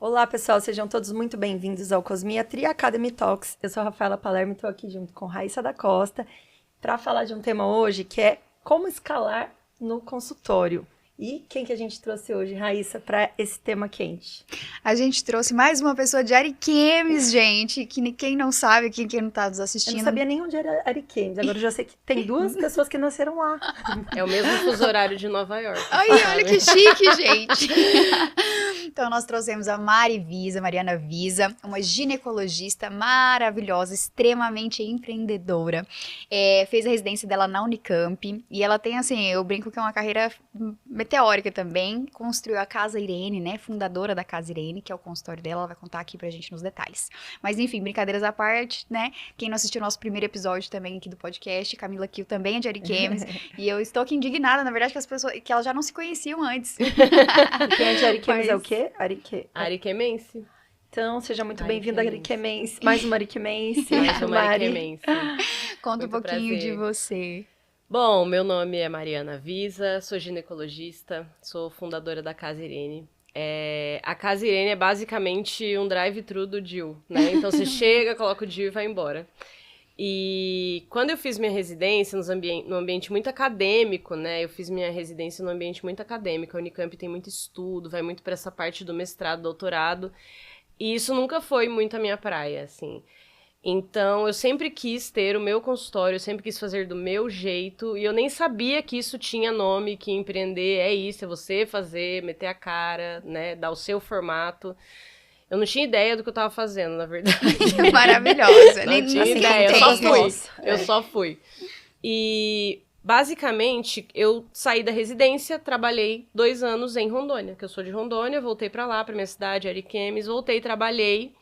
Olá, pessoal, sejam todos muito bem-vindos ao Cosmiatria Academy Talks. Eu sou a Rafaela Palermo e estou aqui junto com Raíssa da Costa para falar de um tema hoje que é como escalar no consultório. E quem que a gente trouxe hoje, Raíssa, para esse tema quente? A gente trouxe mais uma pessoa de Ariquemes, gente, que quem não sabe, quem não tá nos assistindo... Eu não sabia nem onde era Ariquemes, agora eu já sei que tem duas pessoas que nasceram lá. É o mesmo fuso horário de Nova York. Ai, olha que chique, gente! Então, nós trouxemos a Mariana Visa, uma ginecologista maravilhosa, extremamente empreendedora. Fez a residência dela na Unicamp, e ela tem, assim, eu brinco que é uma carreira meteórica também. Construiu a Casa Irene, né? Fundadora da Casa Irene, que é o consultório dela, ela vai contar aqui pra gente nos detalhes. Mas, enfim, brincadeiras à parte, né? Quem não assistiu o nosso primeiro episódio também aqui do podcast, Camila Kiel também é de Ariquemes, e eu estou aqui indignada, na verdade, que elas já não se conheciam antes. Quem é de Ariquemes é o quê? Ariquemense. Então, seja muito bem-vinda, Ariquemense. Mais uma Ariquemense. Mais uma Ariquemense. Conta Muito um pouquinho prazer. de você. Bom, meu nome é Mariana Visa, sou ginecologista, sou fundadora da Casa Irene. A Casa Irene é basicamente um drive-thru do DIU, né? Então você chega, coloca o DIU e vai embora. E quando eu fiz minha residência no ambiente muito acadêmico, né? Eu fiz minha residência no ambiente muito acadêmico. A Unicamp tem muito estudo, vai muito para essa parte do mestrado, doutorado. E isso nunca foi muito a minha praia, assim. Então, eu sempre quis ter o meu consultório, eu sempre quis fazer do meu jeito. E eu nem sabia que isso tinha nome, que empreender é isso, é você fazer, meter a cara, né? Dar o seu formato. Eu não tinha ideia do que eu tava fazendo, na verdade. Maravilhosa. Não tinha assim, ideia, eu só fui. Eu É. só fui. E, basicamente, eu saí da residência, trabalhei 2 anos em Rondônia, que eu sou de Rondônia, voltei pra lá, pra minha cidade, Ariquemes, voltei, trabalhei.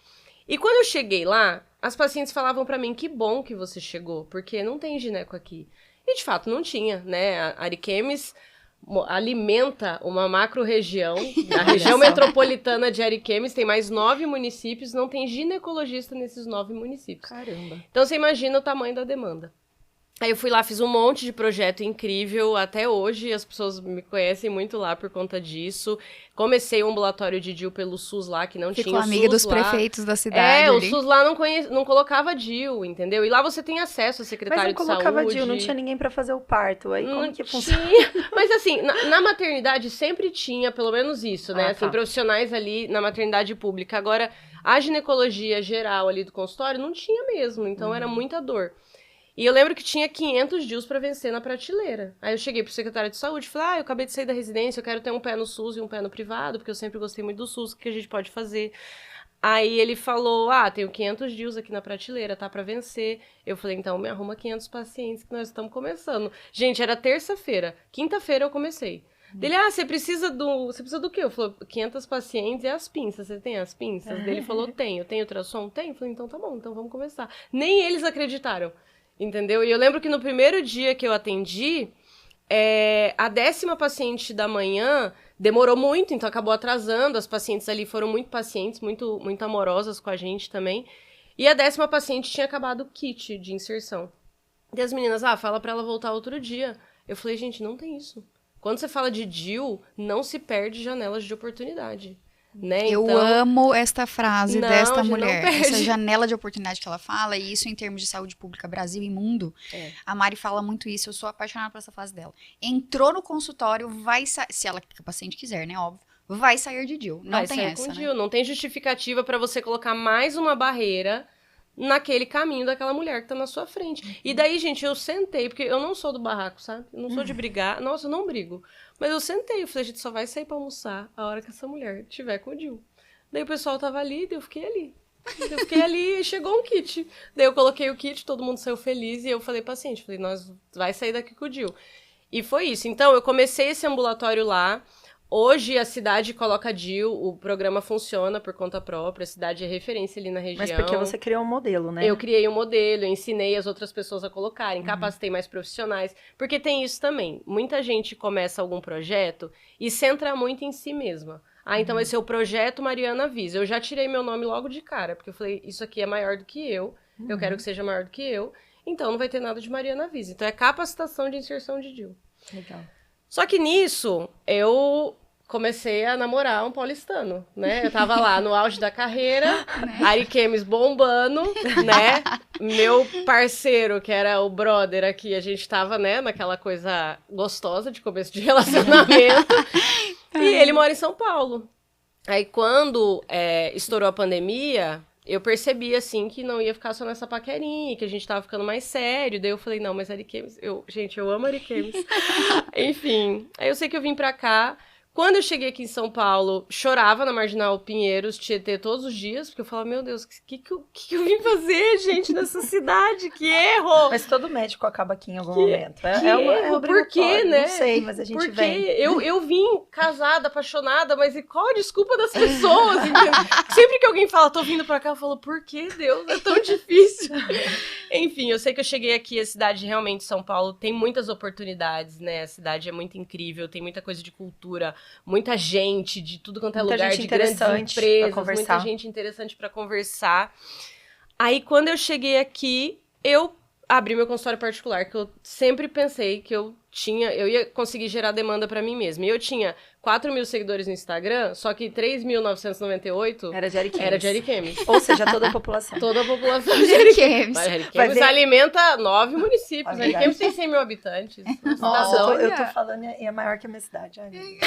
E quando eu cheguei lá, as pacientes falavam pra mim, que bom que você chegou, porque não tem gineco aqui. E, de fato, não tinha, né? A Ariquemes alimenta uma macro-região, a região metropolitana de Ariquemes tem mais 9 municípios, não tem ginecologista nesses 9 municípios. Caramba. Então você imagina o tamanho da demanda. Aí eu fui lá, fiz um monte de projeto incrível, até hoje as pessoas me conhecem muito lá por conta disso. Comecei um ambulatório de DIU pelo SUS lá, que não Ficou tinha o amiga SUS dos lá. prefeitos da cidade O ali. SUS lá não colocava DIU, entendeu? E lá você tem acesso a Mas secretário não de colocava saúde. DIU, não tinha ninguém para fazer o parto. Aí como que funciona? Tinha. Mas assim, na maternidade sempre tinha pelo menos isso, né? Ah, Assim, tá. profissionais ali na maternidade pública. Agora, a ginecologia geral ali do consultório não tinha mesmo, então era muita dor. E eu lembro que tinha 500 DIUs pra vencer na prateleira. Aí eu cheguei pro secretário de saúde e falei, eu acabei de sair da residência, eu quero ter um pé no SUS e um pé no privado, porque eu sempre gostei muito do SUS, o que a gente pode fazer? Aí ele falou, tenho 500 DIUs aqui na prateleira, tá pra vencer. Eu falei, então me arruma 500 pacientes que nós estamos começando. Gente, era terça-feira. Quinta-feira eu comecei. Dele, você precisa do quê? Eu falei, 500 pacientes e as pinças. Você tem as pinças? Ele falou, tenho. Tem ultrassom? Tem. Eu falei, então tá bom, então vamos começar. Nem eles acreditaram, entendeu? E eu lembro que no primeiro dia que eu atendi, a 10ª paciente da manhã demorou muito, então acabou atrasando. As pacientes ali foram muito pacientes, muito, muito amorosas com a gente também. E a 10ª paciente tinha acabado o kit de inserção. E as meninas, fala pra ela voltar outro dia. Eu falei, gente, não tem isso. Quando você fala de DIU, não se perde janelas de oportunidade, né? Eu Então, amo esta frase Não, desta a gente não mulher. perde. Essa janela de oportunidade que ela fala, e isso em termos de saúde pública, Brasil e mundo. A Mari fala muito isso, eu sou apaixonada por essa frase dela. Entrou no consultório, se ela, que o paciente quiser, né, óbvio, vai sair de DIU. Não vai tem sair essa, com né? DIU. Não tem justificativa pra você colocar mais uma barreira naquele caminho daquela mulher que tá na sua frente. E daí, gente, eu sentei, porque eu não sou do barraco, sabe? Eu não sou de brigar. Nossa, eu não brigo. Mas eu sentei, eu falei, a gente só vai sair pra almoçar a hora que essa mulher tiver com o DIU. Daí o pessoal tava ali, daí eu fiquei ali. E chegou um kit. Daí eu coloquei o kit, todo mundo saiu feliz, e eu falei, paciente, nós vai sair daqui com o DIU. E foi isso. Então, eu comecei esse ambulatório lá. Hoje a cidade coloca DIU, o programa funciona por conta própria, a cidade é referência ali na região. Mas porque você criou um modelo, né? Eu criei um modelo, eu ensinei as outras pessoas a colocarem, capacitei mais profissionais, porque tem isso também. Muita gente começa algum projeto e centra muito em si mesma. Então esse é o projeto Mariana Visa. Eu já tirei meu nome logo de cara, porque eu falei, isso aqui é maior do que eu quero que seja maior do que eu, então não vai ter nada de Mariana Visa. Então é capacitação de inserção de DIU. Legal. Só que nisso, eu comecei a namorar um paulistano, né? Eu tava lá no auge da carreira, Ariquemes bombando, né? Meu parceiro, que era o brother aqui, a gente tava, né, naquela coisa gostosa de começo de relacionamento. E ele mora em São Paulo. Aí, quando estourou a pandemia, eu percebi, assim, que não ia ficar só nessa paquerinha, que a gente tava ficando mais sério. Daí eu falei, não, mas Ariquemes... Gente, eu amo Ariquemes. Enfim, aí eu sei que eu vim pra cá. Quando eu cheguei aqui em São Paulo, chorava na Marginal Pinheiros, Tietê, todos os dias, porque eu falava, meu Deus, o que eu vim fazer, gente, nessa cidade? Que erro! Mas todo médico acaba aqui em algum Que momento. erro, por quê, né? Não sei, mas a gente Porque vem. eu vim casada, apaixonada, mas e qual a desculpa das pessoas, entendeu? Sempre que alguém fala, tô vindo pra cá, eu falo, por que, Deus? É tão difícil. Enfim, eu sei que eu cheguei aqui, a cidade realmente, São Paulo, tem muitas oportunidades, né? A cidade é muito incrível, tem muita coisa de cultura, muita gente de tudo quanto é Muita lugar, gente de grandes interessante pra empresas, conversar. muita gente interessante pra conversar. Aí, quando eu cheguei aqui, eu abri meu consultório particular, que eu sempre pensei que eu ia conseguir gerar demanda pra mim mesma. E eu tinha 4.000 seguidores no Instagram, só que 3.998 Era de Ariquemes. era de Ariquemes. Ou seja, toda a população. Toda a população de Ariquemes. Mas Vai Ariquemes ver. alimenta 9 municípios. É verdade. Ariquemes tem 100 mil habitantes. Nossa, eu tô Olha. falando e é maior que a minha cidade. Ai, meu Deus.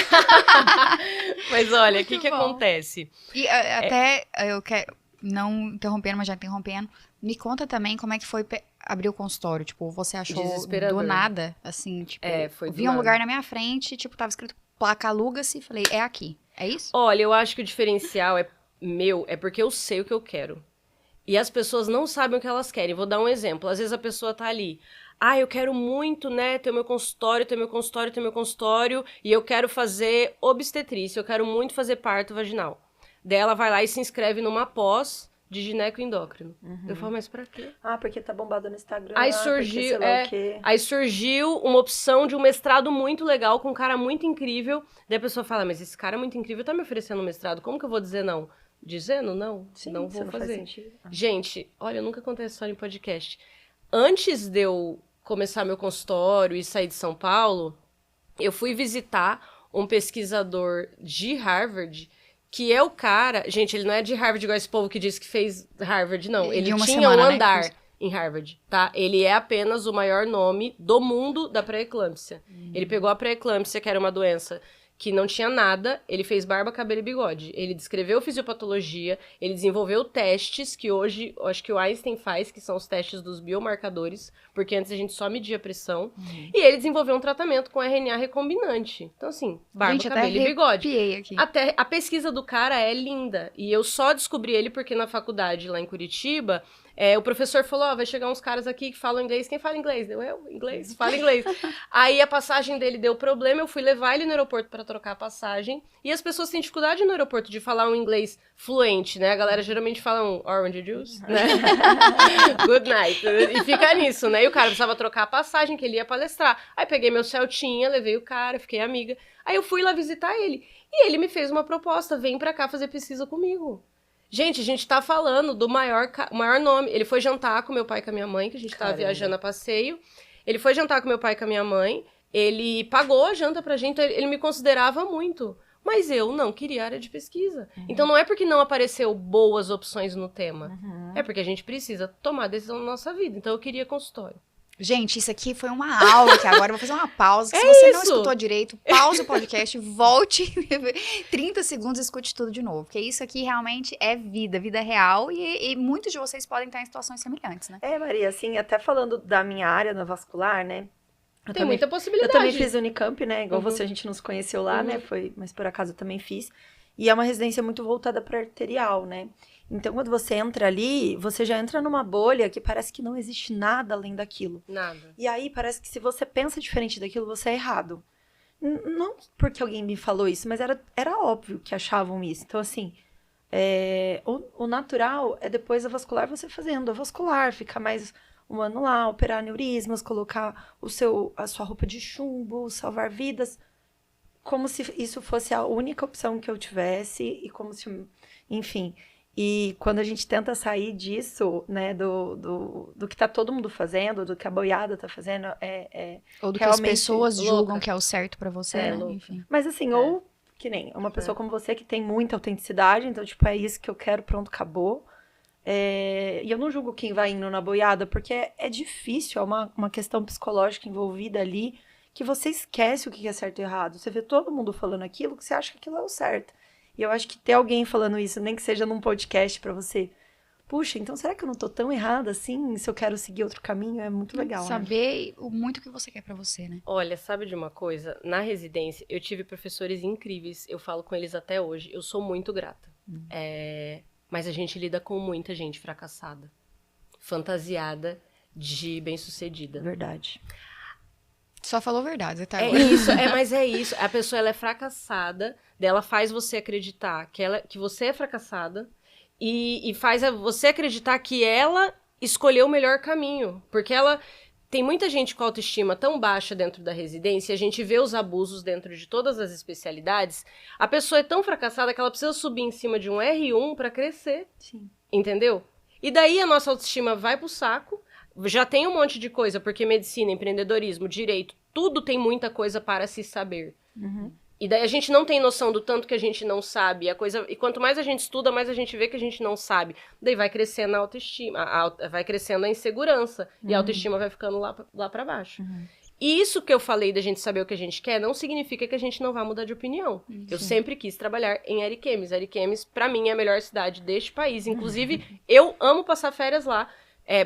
Mas olha, o Muito que bom. acontece? E até eu quero, não interrompendo, mas já interrompendo, me conta também como é que foi abrir o consultório. Tipo, você achou Desesperador. do nada, assim, tipo, Foi eu do vi um nada. lugar na minha frente, tipo, tava escrito placa aluga-se, falei, é aqui. É isso? Olha, eu acho que o diferencial é porque eu sei o que eu quero. E as pessoas não sabem o que elas querem. Vou dar um exemplo. Às vezes a pessoa tá ali, eu quero muito, né, ter o meu consultório, e eu quero fazer obstetrícia, eu quero muito fazer parto vaginal. Daí ela vai lá e se inscreve numa pós de gineco-endócrino. Eu falo, mas pra quê? Porque tá bombado no Instagram. Aí porque surgiu, sei lá o quê. Aí surgiu uma opção de um mestrado muito legal, com um cara muito incrível. Daí a pessoa fala, mas esse cara é muito incrível, tá me oferecendo um mestrado, como que eu vou dizer não? Dizendo não? Sim, não isso vou não faz fazer. sentido. Gente, olha, eu nunca contei essa história em podcast. Antes de eu começar meu consultório e sair de São Paulo, eu fui visitar um pesquisador de Harvard, que é o cara... Gente, ele não é de Harvard igual esse povo que disse que fez Harvard, não. De Ele uma tinha semana, um né? andar em Harvard, tá? Ele é apenas o maior nome do mundo da pré-eclâmpsia. Ele pegou a pré-eclâmpsia, que era uma doença que não tinha nada, ele fez barba, cabelo e bigode. Ele descreveu fisiopatologia, ele desenvolveu testes que hoje, eu acho que o Einstein faz, que são os testes dos biomarcadores, porque antes a gente só media a pressão. E ele desenvolveu um tratamento com RNA recombinante. Então, assim, barba, Gente, até cabelo e bigode. arrepiei aqui. Até a pesquisa do cara é linda. E eu só descobri ele porque na faculdade lá em Curitiba, o professor falou, vai chegar uns caras aqui que falam inglês. Quem fala inglês? Eu, inglês? Fala inglês. Aí a passagem dele deu problema, eu fui levar ele no aeroporto pra trocar a passagem. E as pessoas têm dificuldade no aeroporto de falar um inglês fluente, né? A galera geralmente fala um orange juice, né? Good night. E fica nisso, né? E o cara precisava trocar a passagem, que ele ia palestrar. Aí peguei meu Celtinha, levei o cara, fiquei amiga. Aí eu fui lá visitar ele. E ele me fez uma proposta, vem pra cá fazer pesquisa comigo. Gente, a gente tá falando do maior nome. Ele foi jantar com meu pai e com a minha mãe, que a gente tava viajando a passeio. Ele foi jantar com meu pai e com a minha mãe. Ele pagou a janta pra gente, ele me considerava muito. Mas eu não queria área de pesquisa. Então não é porque não apareceu boas opções no tema. É porque a gente precisa tomar decisão na nossa vida. Então eu queria consultório. Gente, isso aqui foi uma aula que agora eu vou fazer uma pausa. Que se você não escutou direito, pause o podcast, volte 30 segundos e escute tudo de novo. Porque isso aqui realmente é vida real e muitos de vocês podem estar em situações semelhantes, né? Maria, assim, até falando da minha área na vascular, né? Tem muita possibilidade. Eu também fiz Unicamp, né? Igual você, a gente nos conheceu lá, né? Mas por acaso eu também fiz. E é uma residência muito voltada para arterial, né? Então, quando você entra ali, você já entra numa bolha que parece que não existe nada além daquilo. Nada. E aí, parece que se você pensa diferente daquilo, você é errado. Não porque alguém me falou isso, mas era óbvio que achavam isso. Então, assim, o natural é depois a vascular você fazendo a vascular, ficar mais um ano lá, operar aneurismas, colocar a sua roupa de chumbo, salvar vidas, como se isso fosse a única opção que eu tivesse e como se, enfim. E quando a gente tenta sair disso, né, do que tá todo mundo fazendo, do que a boiada tá fazendo, ou do que as pessoas julgam louca. que é o certo pra você, né? Louca. Enfim. Mas assim, ou que nem uma pessoa como você que tem muita autenticidade, então, tipo, é isso que eu quero, pronto, acabou. E eu não julgo quem vai indo na boiada, porque é difícil, é uma questão psicológica envolvida ali, que você esquece o que é certo e errado. Você vê todo mundo falando aquilo, que você acha que aquilo é o certo. E eu acho que ter alguém falando isso, nem que seja num podcast pra você, puxa, então será que eu não tô tão errada assim, se eu quero seguir outro caminho? É muito legal, né? Saber o muito que você quer pra você, né? Olha, sabe de uma coisa? Na residência, eu tive professores incríveis, eu falo com eles até hoje, eu sou muito grata. Mas a gente lida com muita gente fracassada, fantasiada de bem-sucedida. Verdade. Só falou verdade, você tá É agora. isso, mas é isso. A pessoa, ela é fracassada, dela faz você acreditar que você é fracassada e faz você acreditar que ela escolheu o melhor caminho. Porque ela... Tem muita gente com autoestima tão baixa dentro da residência, a gente vê os abusos dentro de todas as especialidades, a pessoa é tão fracassada que ela precisa subir em cima de um R1 para crescer. Sim. Entendeu? E daí a nossa autoestima vai pro saco, já tem um monte de coisa, porque medicina, empreendedorismo, direito, tudo tem muita coisa para se saber. E daí a gente não tem noção do tanto que a gente não sabe. E quanto mais a gente estuda, mais a gente vê que a gente não sabe. Daí vai crescendo a autoestima, vai crescendo a insegurança. E a autoestima vai ficando lá pra baixo. E isso que eu falei da gente saber o que a gente quer, não significa que a gente não vai mudar de opinião. Eu sempre quis trabalhar em Ariquemes. Ariquemes, pra mim, é a melhor cidade deste país. Inclusive, eu amo passar férias lá.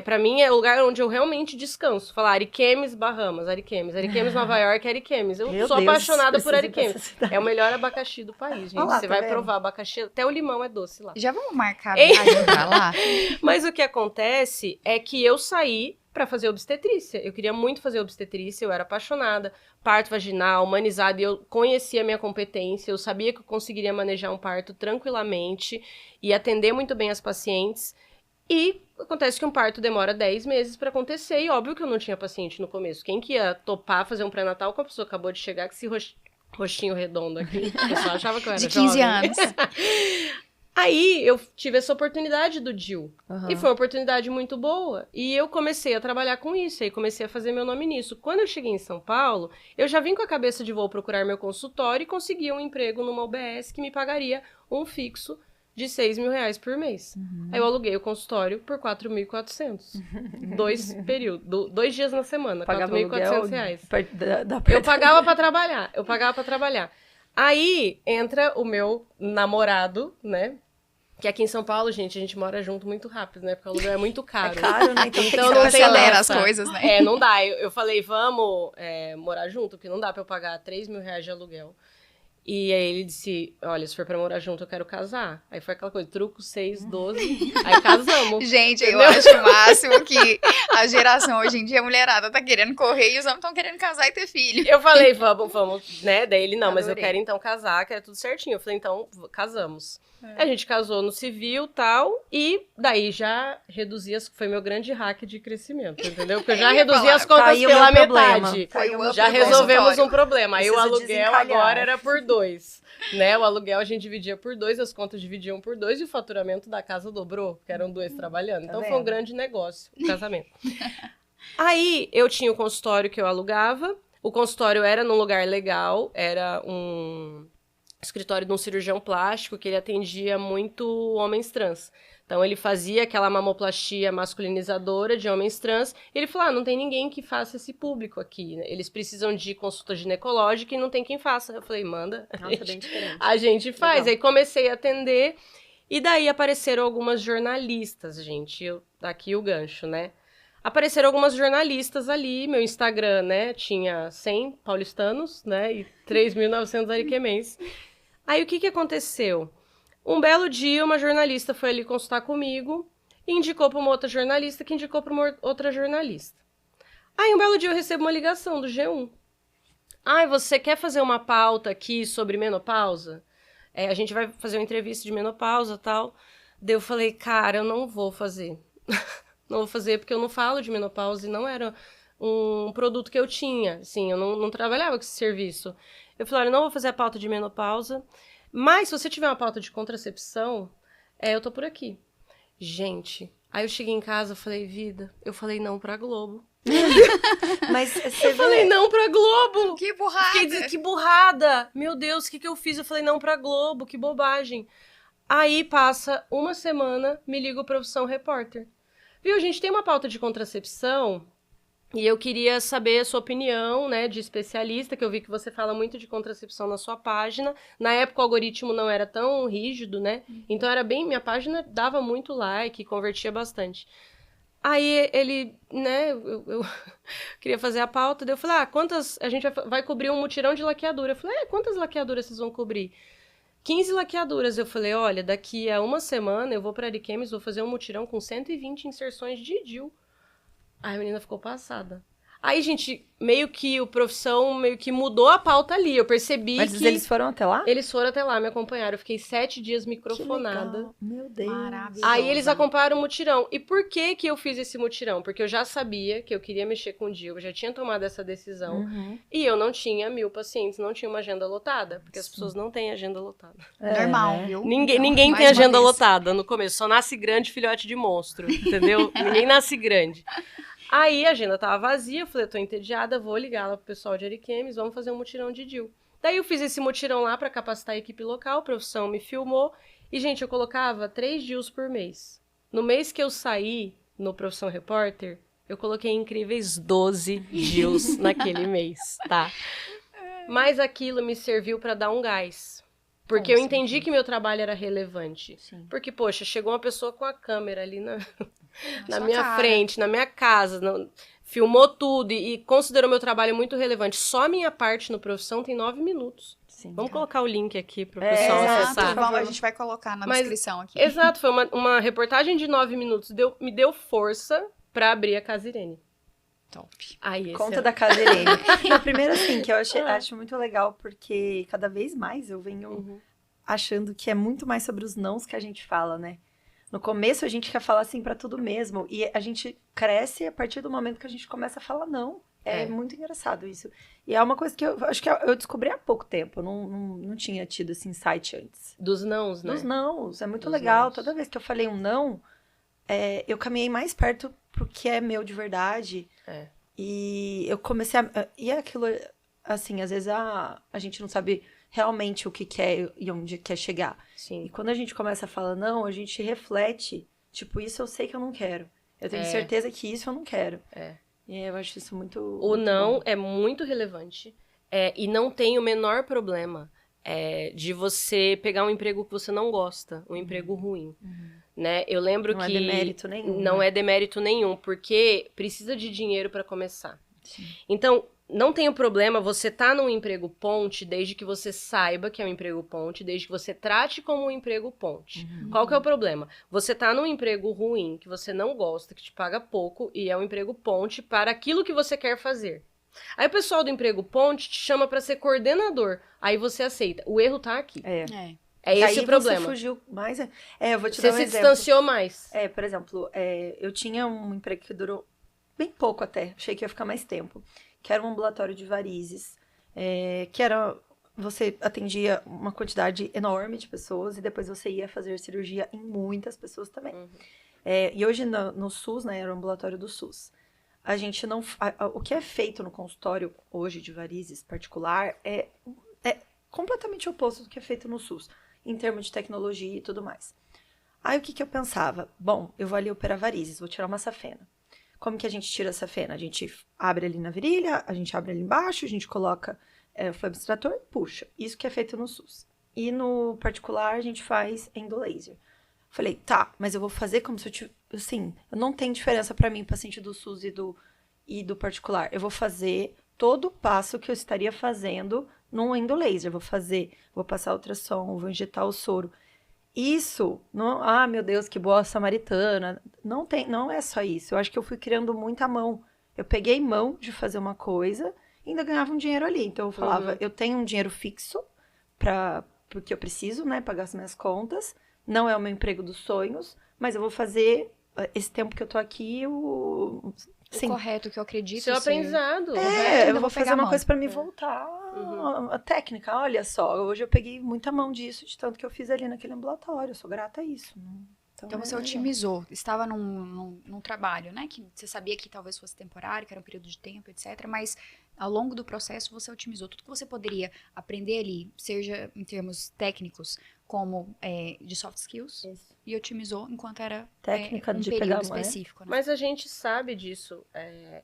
Pra mim, é o lugar onde eu realmente descanso. Falar Ariquemes, Bahamas, Ariquemes. Ariquemes, Nova York, Ariquemes. Eu sou apaixonada por Ariquemes. É o melhor abacaxi do país, gente. Olá, você tá vai vendo? provar abacaxi. Até o limão é doce lá. Já vamos marcar a viagem pra lá? Mas o que acontece é que eu saí pra fazer obstetrícia. Eu queria muito fazer obstetrícia, eu era apaixonada. Parto vaginal, humanizado, e eu conhecia a minha competência. Eu sabia que eu conseguiria manejar um parto tranquilamente e atender muito bem as pacientes. E acontece que um parto demora 10 meses pra acontecer, e óbvio que eu não tinha paciente no começo. Quem que ia topar fazer um pré-natal com a pessoa que acabou de chegar, com esse rostinho redondo aqui? O pessoal achava que eu era De 15 jovem. anos. Aí eu tive essa oportunidade do DIU. E foi uma oportunidade muito boa. E eu comecei a trabalhar com isso, aí comecei a fazer meu nome nisso. Quando eu cheguei em São Paulo, eu já vim com a cabeça de vou procurar meu consultório e consegui um emprego numa UBS que me pagaria um fixo de R$6.000 por mês. Aí eu aluguei o consultório por R$4.400. 2 dias na semana, Pagava R$4.400. Eu pagava pra trabalhar. Aí entra o meu namorado, né? Que aqui em São Paulo, gente, a gente mora junto muito rápido, né? Porque o aluguel é muito caro. É caro, né? Então Não não tem acelera dessa. as coisas, né? Não dá. Eu falei, vamos morar junto, porque não dá pra eu pagar R$3.000 de aluguel. E aí ele disse, olha, se for pra morar junto, eu quero casar. Aí foi aquela coisa, truco 6, 12, aí casamos. Gente, Entendeu? eu acho o máximo que a geração hoje em dia, a mulherada tá querendo correr e os homens estão querendo casar e ter filho. Eu falei, vamos, né? Daí ele, não, mas eu Adorei. quero então casar, quero tudo certinho. Eu falei, então, casamos. A gente casou no civil e tal, e daí já foi meu grande hack de crescimento, entendeu? Porque eu já Eu ia reduzi falar, as contas tá aí o pela meu problema. metade. Foi o up Já do resolvemos consultório. um problema. Aí o Preciso aluguel desencalhar. agora era por 2, né? O aluguel a gente dividia por 2, as contas dividiam por 2 e o faturamento da casa dobrou, porque eram 2 trabalhando. Então foi um vendo? grande negócio, o casamento. Aí eu tinha o consultório que eu alugava. O consultório era num lugar legal, era um escritório de um cirurgião plástico que ele atendia muito homens trans. Então ele fazia aquela mamoplastia masculinizadora de homens trans, e ele falou, não tem ninguém que faça esse público aqui, né? Eles precisam de consulta ginecológica e não tem quem faça. Eu falei, manda, Nossa, bem diferente. a gente faz. Legal. Aí comecei a atender, e daí apareceram algumas jornalistas, gente, daqui o gancho, né? Apareceram algumas jornalistas ali, meu Instagram, né, tinha 100 paulistanos, né, e 3.900 ariquemenses. Aí o que aconteceu? Um belo dia, uma jornalista foi ali consultar comigo e indicou para uma outra jornalista que indicou para uma outra jornalista. Aí um belo dia eu recebo uma ligação do G1. Você quer fazer uma pauta aqui sobre menopausa? A gente vai fazer uma entrevista de menopausa e tal. Daí eu falei, cara, eu não vou fazer. Não vou fazer porque eu não falo de menopausa e não era um produto que eu tinha. Assim, eu não trabalhava com esse serviço. Eu falei, olha, eu não vou fazer a pauta de menopausa, mas se você tiver uma pauta de contracepção, eu tô por aqui. Gente, aí eu cheguei em casa, falei, vida, eu falei não pra Globo. Mas você Eu falei não pra Globo. Que burrada! Fiquei dizendo, que burrada. Meu Deus, o que eu fiz? Eu falei não pra Globo, que bobagem. Aí passa uma semana, me liga o Profissão Repórter. Viu, gente, tem uma pauta de contracepção e eu queria saber a sua opinião, né, de especialista, que eu vi que você fala muito de contracepção na sua página. Na época o algoritmo não era tão rígido, né? Então era bem, minha página dava muito like, convertia bastante. Aí ele, né, eu queria fazer a pauta, daí eu falei, a gente vai cobrir um mutirão de laqueadura. Eu falei, quantas laqueaduras vocês vão cobrir? 15 laqueaduras. Eu falei, olha, daqui a uma semana eu vou pra Ariquemes, vou fazer um mutirão com 120 inserções de DIU. Aí a menina ficou passada. Aí, gente, meio que o Profissão meio que mudou a pauta ali. Eu percebi Mas que... eles foram até lá? Eles foram até lá, me acompanharam. Eu fiquei 7 dias Que microfonada. legal. Meu Deus. Maravilhoso. Aí eles acompanharam o mutirão. E por que eu fiz esse mutirão? Porque eu já sabia que eu queria mexer com o DIU, eu já tinha tomado essa decisão. Uhum. E eu não tinha 1000 pacientes, não tinha uma agenda lotada. Porque as pessoas não têm agenda lotada. Normal, né? viu? Ninguém Então, tem mais uma agenda vez. lotada no começo. Só nasce grande filhote de monstro, entendeu? Ninguém nasce grande. Aí a agenda tava vazia, eu falei, eu tô entediada, vou ligar lá pro pessoal de Ariquemes, vamos fazer um mutirão de DIU. Daí eu fiz esse mutirão lá pra capacitar a equipe local, a Profissão me filmou, e gente, eu colocava 3 DIUs por mês. No mês que eu saí no Profissão Repórter, eu coloquei incríveis 12 DIUs naquele mês, tá? Mas aquilo me serviu pra dar um gás. Porque eu entendi que meu trabalho era relevante. Sim. Porque, poxa, chegou uma pessoa com a câmera ali na sua minha cara. frente, na minha casa, filmou tudo e considerou meu trabalho muito relevante. Só a minha parte no Profissão tem 9 minutos. Sim. Vamos colocar o link aqui pro É, pessoal Exato, acessar. vamos, a gente vai colocar na Mas- descrição aqui. Exato, foi uma reportagem de 9 minutos. Me deu força pra abrir a Casa Irene. Top. Aí, esse Conta é- da Casa Irene. Não, primeiro assim, que eu acho muito legal, porque cada vez mais eu venho Uhum. achando que é muito mais sobre os nãos que a gente fala, né? No começo a gente quer falar assim pra tudo mesmo, e a gente cresce a partir do momento que a gente começa a falar não. É É. muito engraçado isso. E é uma coisa que eu acho que eu descobri há pouco tempo, eu não tinha tido esse insight antes. Dos nãos, né? Dos nãos, é muito Dos legal. nãos. Toda vez que eu falei um não, eu caminhei mais perto pro que é meu de verdade. É. E eu comecei a... E é aquilo, assim, às vezes a gente não sabe realmente o que quer e onde quer chegar. E Sim. quando a gente começa a falar não, a gente reflete. Tipo, isso eu sei que eu não quero. Eu tenho É. certeza que isso eu não quero. É. E eu acho isso muito... O muito não bom. é muito relevante. E não tem o menor problema de você pegar um emprego que você não gosta, um emprego ruim. Né? Eu lembro Não é que demérito nenhum, não né? é demérito nenhum, porque precisa de dinheiro para começar. Sim. Então, não tem o problema você tá num emprego ponte desde que você saiba que é um emprego ponte, desde que você trate como um emprego ponte. Qual que é o problema? Você tá num emprego ruim, que você não gosta, que te paga pouco, e é um emprego ponte para aquilo que você quer fazer. Aí o pessoal do emprego ponte te chama para ser coordenador. Aí você aceita. O erro tá aqui. É. É esse Aí o problema. Você fugiu mais... eu vou te Você dar um se exemplo. distanciou mais. Por exemplo, eu tinha um emprego que durou bem pouco até, achei que ia ficar mais tempo, que era um ambulatório de varizes, que era, você atendia uma quantidade enorme de pessoas e depois você ia fazer cirurgia em muitas pessoas também. Uhum. E hoje no SUS, né, era o ambulatório do SUS, a gente não... o que é feito no consultório hoje de varizes particular é completamente oposto do que é feito no SUS, em termos de tecnologia e tudo mais. Aí o que eu pensava? Bom, eu vou ali operar varizes, vou tirar uma safena. Como que a gente tira a safena? A gente abre ali na virilha, a gente abre ali embaixo, a gente coloca o flame extrator e puxa. Isso que é feito no SUS. E no particular a gente faz endolaser. Falei, tá, mas eu vou fazer como se eu tivesse... Assim, não tem diferença pra mim, paciente do SUS e do particular. Eu vou fazer todo o passo que eu estaria fazendo num endolaser. Vou passar ultrassom, vou injetar o soro. Isso, não, meu Deus, que boa samaritana. Não é só isso. Eu acho que eu fui criando muita mão. Eu peguei mão de fazer uma coisa e ainda ganhava um dinheiro ali. Então eu falava, eu tenho um dinheiro fixo porque eu preciso, né, pagar as minhas contas. Não é o meu emprego dos sonhos, mas eu vou fazer esse tempo que eu tô aqui, O correto, que eu acredito Seu ser. aprendizado. ainda eu vou vou fazer pegar a uma mão. coisa pra me voltar. A técnica, olha só, hoje eu peguei muita mão disso, de tanto que eu fiz ali naquele ambulatório. Eu sou grata a isso. Então você otimizou, estava num trabalho, né? Que você sabia que talvez fosse temporário, que era um período de tempo, etc. Mas ao longo do processo você otimizou tudo que você poderia aprender ali, seja em termos técnicos, como de soft skills, Isso. e otimizou enquanto era Técnica um de período pegar uma, específico. Né? Mas a gente sabe disso,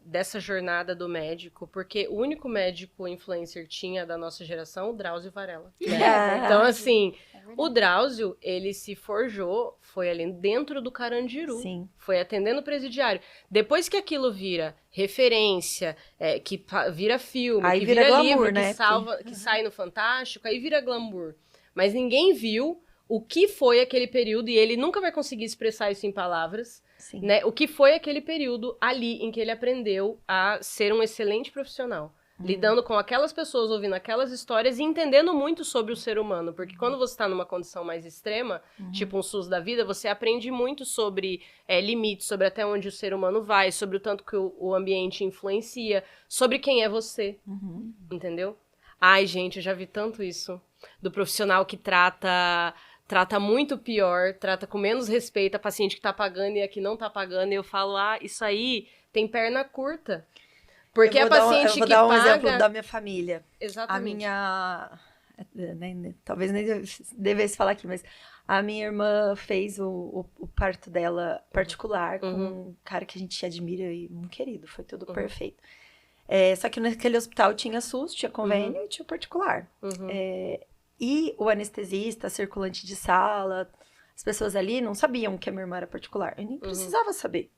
dessa jornada do médico, porque o único médico influencer tinha da nossa geração, o Drauzio Varela. Né? Então, assim, o Drauzio, ele se forjou, foi ali dentro do Carandiru. Sim. Foi atendendo o presidiário. Depois que aquilo vira referência, que vira filme, Aí que vira vira glamour, livro, né? que sai no Fantástico, aí vira glamour. Mas ninguém viu o que foi aquele período, e ele nunca vai conseguir expressar isso em palavras, Sim. né? O que foi aquele período ali em que ele aprendeu a ser um excelente profissional. Lidando com aquelas pessoas, ouvindo aquelas histórias e entendendo muito sobre o ser humano. Porque quando você está numa condição mais extrema, tipo um SUS da vida, você aprende muito sobre limites, sobre até onde o ser humano vai, sobre o tanto que o ambiente influencia, sobre quem é você, entendeu? Ai, gente, eu já vi tanto isso. Do profissional que trata muito pior, trata com menos respeito a paciente que tá pagando e a que não tá pagando. E eu falo, isso aí tem perna curta. Porque a paciente que paga... Eu vou dar um exemplo da minha família. Exatamente. Talvez nem devesse falar aqui, mas a minha irmã fez o parto dela particular com um cara que a gente admira e muito querido. Foi tudo perfeito. Só que naquele hospital tinha SUS, tinha convênio e tinha particular. E o anestesista, circulante de sala, as pessoas ali não sabiam que a minha irmã era particular. Eu nem precisava saber.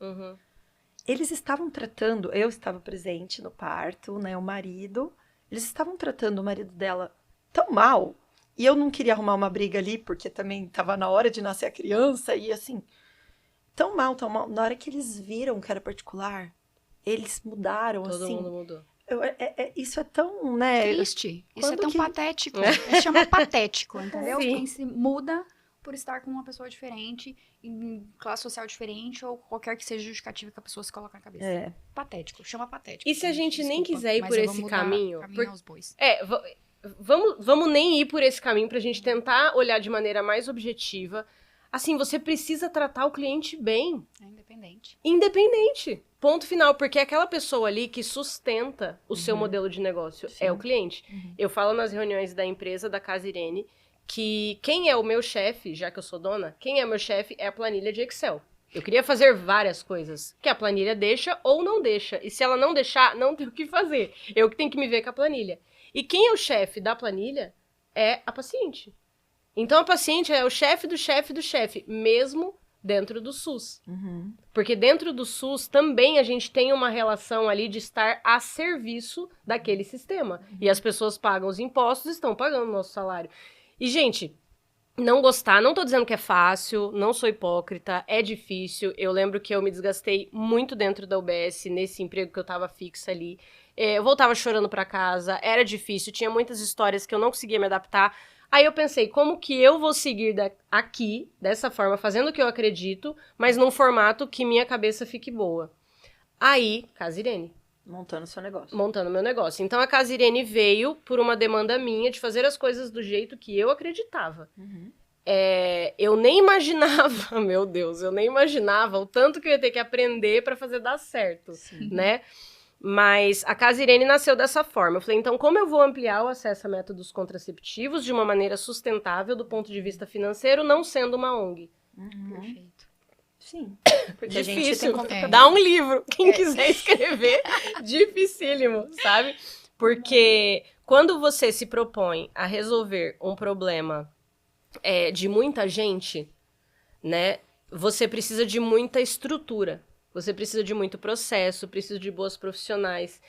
Eles estavam tratando, eu estava presente no parto, né, o marido, eles estavam tratando o marido dela tão mal, e eu não queria arrumar uma briga ali, porque também estava na hora de nascer a criança, e assim, tão mal, na hora que eles viram que era particular, eles mudaram, Todo assim. mundo mudou. Isso é tão, né? Triste, isso é Quando tão que- patético, isso chama patético, entendeu? Sim. Quem se muda por estar com uma pessoa diferente, em classe social diferente, ou qualquer que seja a justificativa que a pessoa se coloca na cabeça. Patético, chama patético. E se a gente nem Desculpa, quiser ir mas por eu vou esse mudar caminho? aos bois. Vamos nem ir por esse caminho pra gente tentar olhar de maneira mais objetiva. Assim, você precisa tratar o cliente bem. É independente. Independente. Ponto final. Porque é aquela pessoa ali que sustenta o seu modelo de negócio. Sim. É o cliente. Eu falo nas reuniões da empresa, da Casa Irene, que quem é o meu chefe, já que eu sou dona, quem é meu chefe é a planilha de Excel. Eu queria fazer várias coisas que a planilha deixa ou não deixa. E se ela não deixar, não tem o que fazer. Eu que tenho que me ver com a planilha. E quem é o chefe da planilha é a paciente. Então a paciente é o chefe do chefe do chefe, mesmo dentro do SUS. Porque dentro do SUS também a gente tem uma relação ali de estar a serviço daquele sistema. E as pessoas pagam os impostos, estão pagando o nosso salário. E, gente, não gostar, não tô dizendo que é fácil, não sou hipócrita, é difícil. Eu lembro que eu me desgastei muito dentro da UBS, nesse emprego que eu tava fixa ali. Eu voltava chorando pra casa, era difícil, tinha muitas histórias que eu não conseguia me adaptar. Aí eu pensei, como que eu vou seguir aqui, dessa forma, fazendo o que eu acredito, mas num formato que minha cabeça fique boa. Aí, Casa Irene. Montando seu negócio. Montando meu negócio. Então, a Casa Irene veio por uma demanda minha de fazer as coisas do jeito que eu acreditava. Eu nem imaginava, meu Deus, eu nem imaginava o tanto que eu ia ter que aprender para fazer dar certo, né? Mas a Casa Irene nasceu dessa forma. Eu falei, então, como eu vou ampliar o acesso a métodos contraceptivos de uma maneira sustentável do ponto de vista financeiro, não sendo uma ONG? Perfeito. Sim. Porque a gente Difícil. tem conta Dá um livro, quem quiser escrever, dificílimo, sabe? Porque quando você se propõe a resolver um problema de muita gente, né, você precisa de muita estrutura, você precisa de muito processo, precisa de boas profissionais.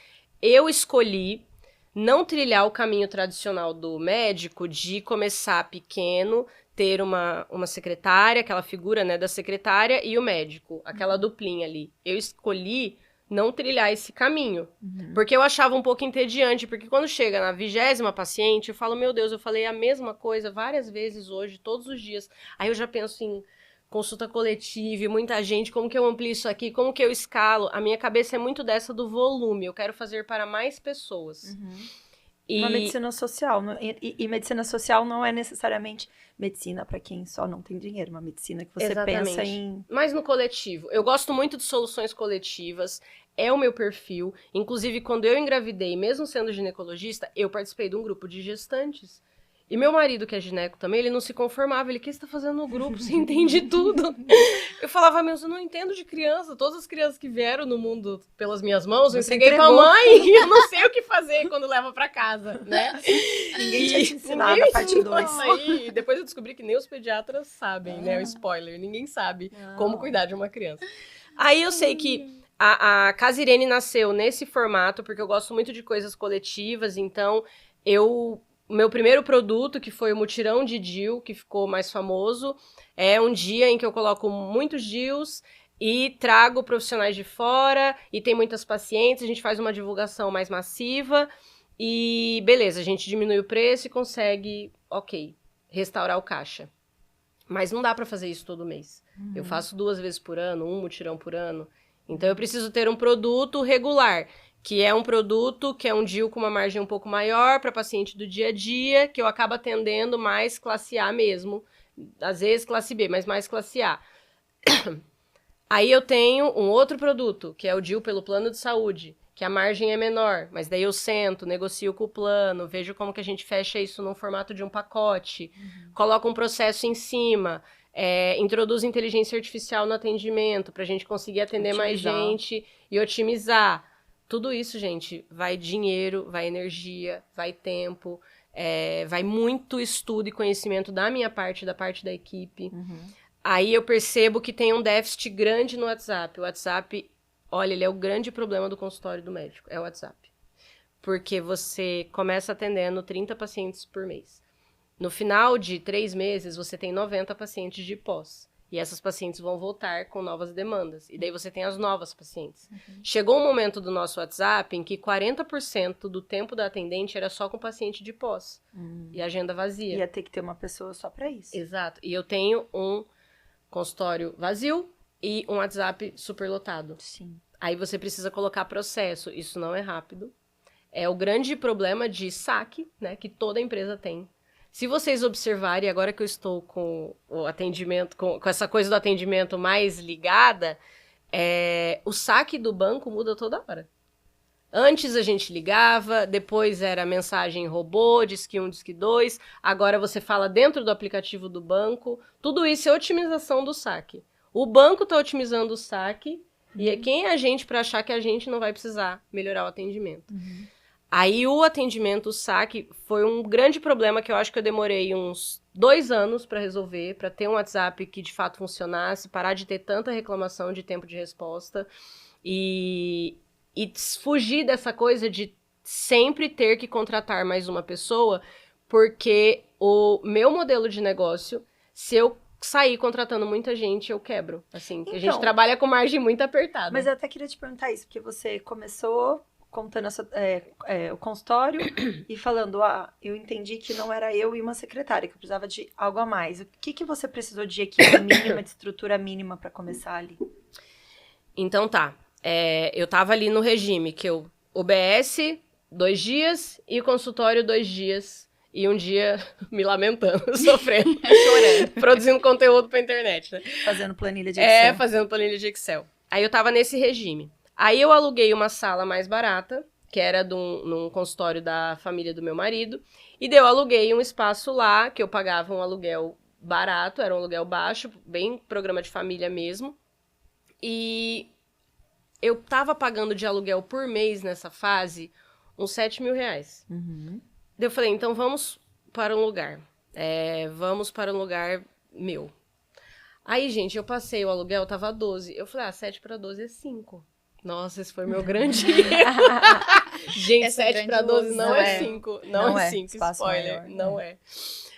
Eu escolhi não trilhar o caminho tradicional do médico de começar pequeno, ter uma secretária, aquela figura, né, da secretária e o médico, aquela duplinha ali. Eu escolhi não trilhar esse caminho, porque eu achava um pouco entediante, porque quando chega na 20ª paciente, eu falo, meu Deus, eu falei a mesma coisa várias vezes hoje, todos os dias. Aí eu já penso em consulta coletiva, muita gente, como que eu amplio isso aqui, como que eu escalo? A minha cabeça é muito dessa do volume, eu quero fazer para mais pessoas. Uma medicina social. E medicina social não é necessariamente medicina para quem só não tem dinheiro. Uma medicina que você pensa em... Mas no coletivo. Eu gosto muito de soluções coletivas. É o meu perfil. Inclusive, quando eu engravidei, mesmo sendo ginecologista, eu participei de um grupo de gestantes. E meu marido, que é gineco também, ele não se conformava. Ele, o que você tá fazendo no grupo? Você entende tudo. Eu falava, meu, eu não entendo de criança. Todas as crianças que vieram no mundo pelas minhas mãos, eu entreguei pra mãe. E eu não sei o que fazer quando leva pra casa, né? Ninguém tinha te ensinado a parte 2. E depois eu descobri que nem os pediatras sabem, né? O spoiler. Ninguém sabe como cuidar de uma criança. Aí eu sei que a Casa Irene nasceu nesse formato, porque eu gosto muito de coisas coletivas. Então, o meu primeiro produto, que foi o mutirão de DIU, que ficou mais famoso, é um dia em que eu coloco muitos DIUs e trago profissionais de fora, e tem muitas pacientes, a gente faz uma divulgação mais massiva, e beleza, a gente diminui o preço e consegue, restaurar o caixa. Mas não dá pra fazer isso todo mês. Eu faço 2 vezes por ano, um mutirão por ano. Então eu preciso ter um produto regular, que é um produto que é um DIU com uma margem um pouco maior para paciente do dia a dia, que eu acabo atendendo mais classe A mesmo, às vezes classe B, mas mais classe A. Aí eu tenho um outro produto, que é o DIU pelo plano de saúde, que a margem é menor, mas daí eu sento, negocio com o plano, vejo como que a gente fecha isso num formato de um pacote, coloco um processo em cima, introduzo inteligência artificial no atendimento, para a gente conseguir atender mais gente e otimizar. Tudo isso, gente, vai dinheiro, vai energia, vai tempo, vai muito estudo e conhecimento da minha parte, da parte da equipe. Aí eu percebo que tem um déficit grande no WhatsApp. O WhatsApp, olha, ele é o grande problema do consultório do médico, é o WhatsApp. Porque você começa atendendo 30 pacientes por mês. No final de 3 meses, você tem 90 pacientes de pós. E essas pacientes vão voltar com novas demandas. E daí você tem as novas pacientes. Chegou um momento do nosso WhatsApp em que 40% do tempo da atendente era só com paciente de pós. E agenda vazia. Ia ter que ter uma pessoa só pra isso. Exato. E eu tenho um consultório vazio e um WhatsApp superlotado. Sim. Aí você precisa colocar processo. Isso não é rápido. É o grande problema de saque, né, que toda empresa tem. Se vocês observarem, agora que eu estou com o atendimento, com essa coisa do atendimento mais ligada, o saque do banco muda toda hora. Antes a gente ligava, depois era mensagem robô, Disque 1, Disque 2, agora você fala dentro do aplicativo do banco. Tudo isso é otimização do saque. O banco está otimizando o saque, e quem é a gente para achar que a gente não vai precisar melhorar o atendimento? Aí o atendimento, o saque, foi um grande problema que eu acho que eu demorei uns 2 anos para resolver, para ter um WhatsApp que de fato funcionasse, parar de ter tanta reclamação de tempo de resposta e fugir dessa coisa de sempre ter que contratar mais uma pessoa, porque o meu modelo de negócio, se eu sair contratando muita gente, eu quebro. Assim, que a gente trabalha com margem muito apertada. Mas eu até queria te perguntar isso, porque você começou contando o consultório e falando, eu entendi que não era eu e uma secretária, que eu precisava de algo a mais. O que você precisou de equipe mínima, de estrutura mínima para começar ali? Então tá, eu tava ali no regime que eu OBS 2 dias e consultório 2 dias e um dia me lamentando, sofrendo, chorando, produzindo conteúdo pra internet, né? Fazendo planilha de Excel. Fazendo planilha de Excel. Aí eu tava nesse regime. Aí eu aluguei uma sala mais barata, que era num consultório da família do meu marido, e daí eu aluguei um espaço lá, que eu pagava um aluguel barato, era um aluguel baixo, bem programa de família mesmo, e eu tava pagando de aluguel por mês nessa fase uns 7 mil reais. Daí eu falei, então vamos para um lugar, vamos para um lugar meu. Aí, gente, eu passei o aluguel, tava 12, eu falei, 7 para 12 é 5. Nossa, esse foi meu grande Gente, 7 para 12 não é 5. Não é 5, spoiler. Maior, não é.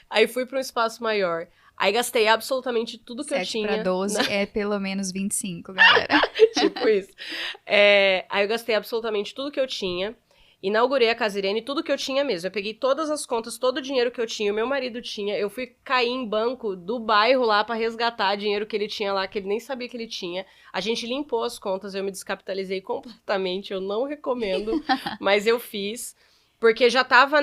Aí fui para um espaço maior. Aí gastei absolutamente tudo que eu tinha. 7 para 12 é pelo menos 25, galera. Tipo isso. Aí eu gastei absolutamente tudo que eu tinha. Inaugurei a Casa Irene, tudo que eu tinha mesmo. Eu peguei todas as contas, todo o dinheiro que eu tinha, o meu marido tinha. Eu fui cair em banco do bairro lá pra resgatar dinheiro que ele tinha lá, que ele nem sabia que ele tinha. A gente limpou as contas, eu me descapitalizei completamente, eu não recomendo, mas eu fiz. Porque já tava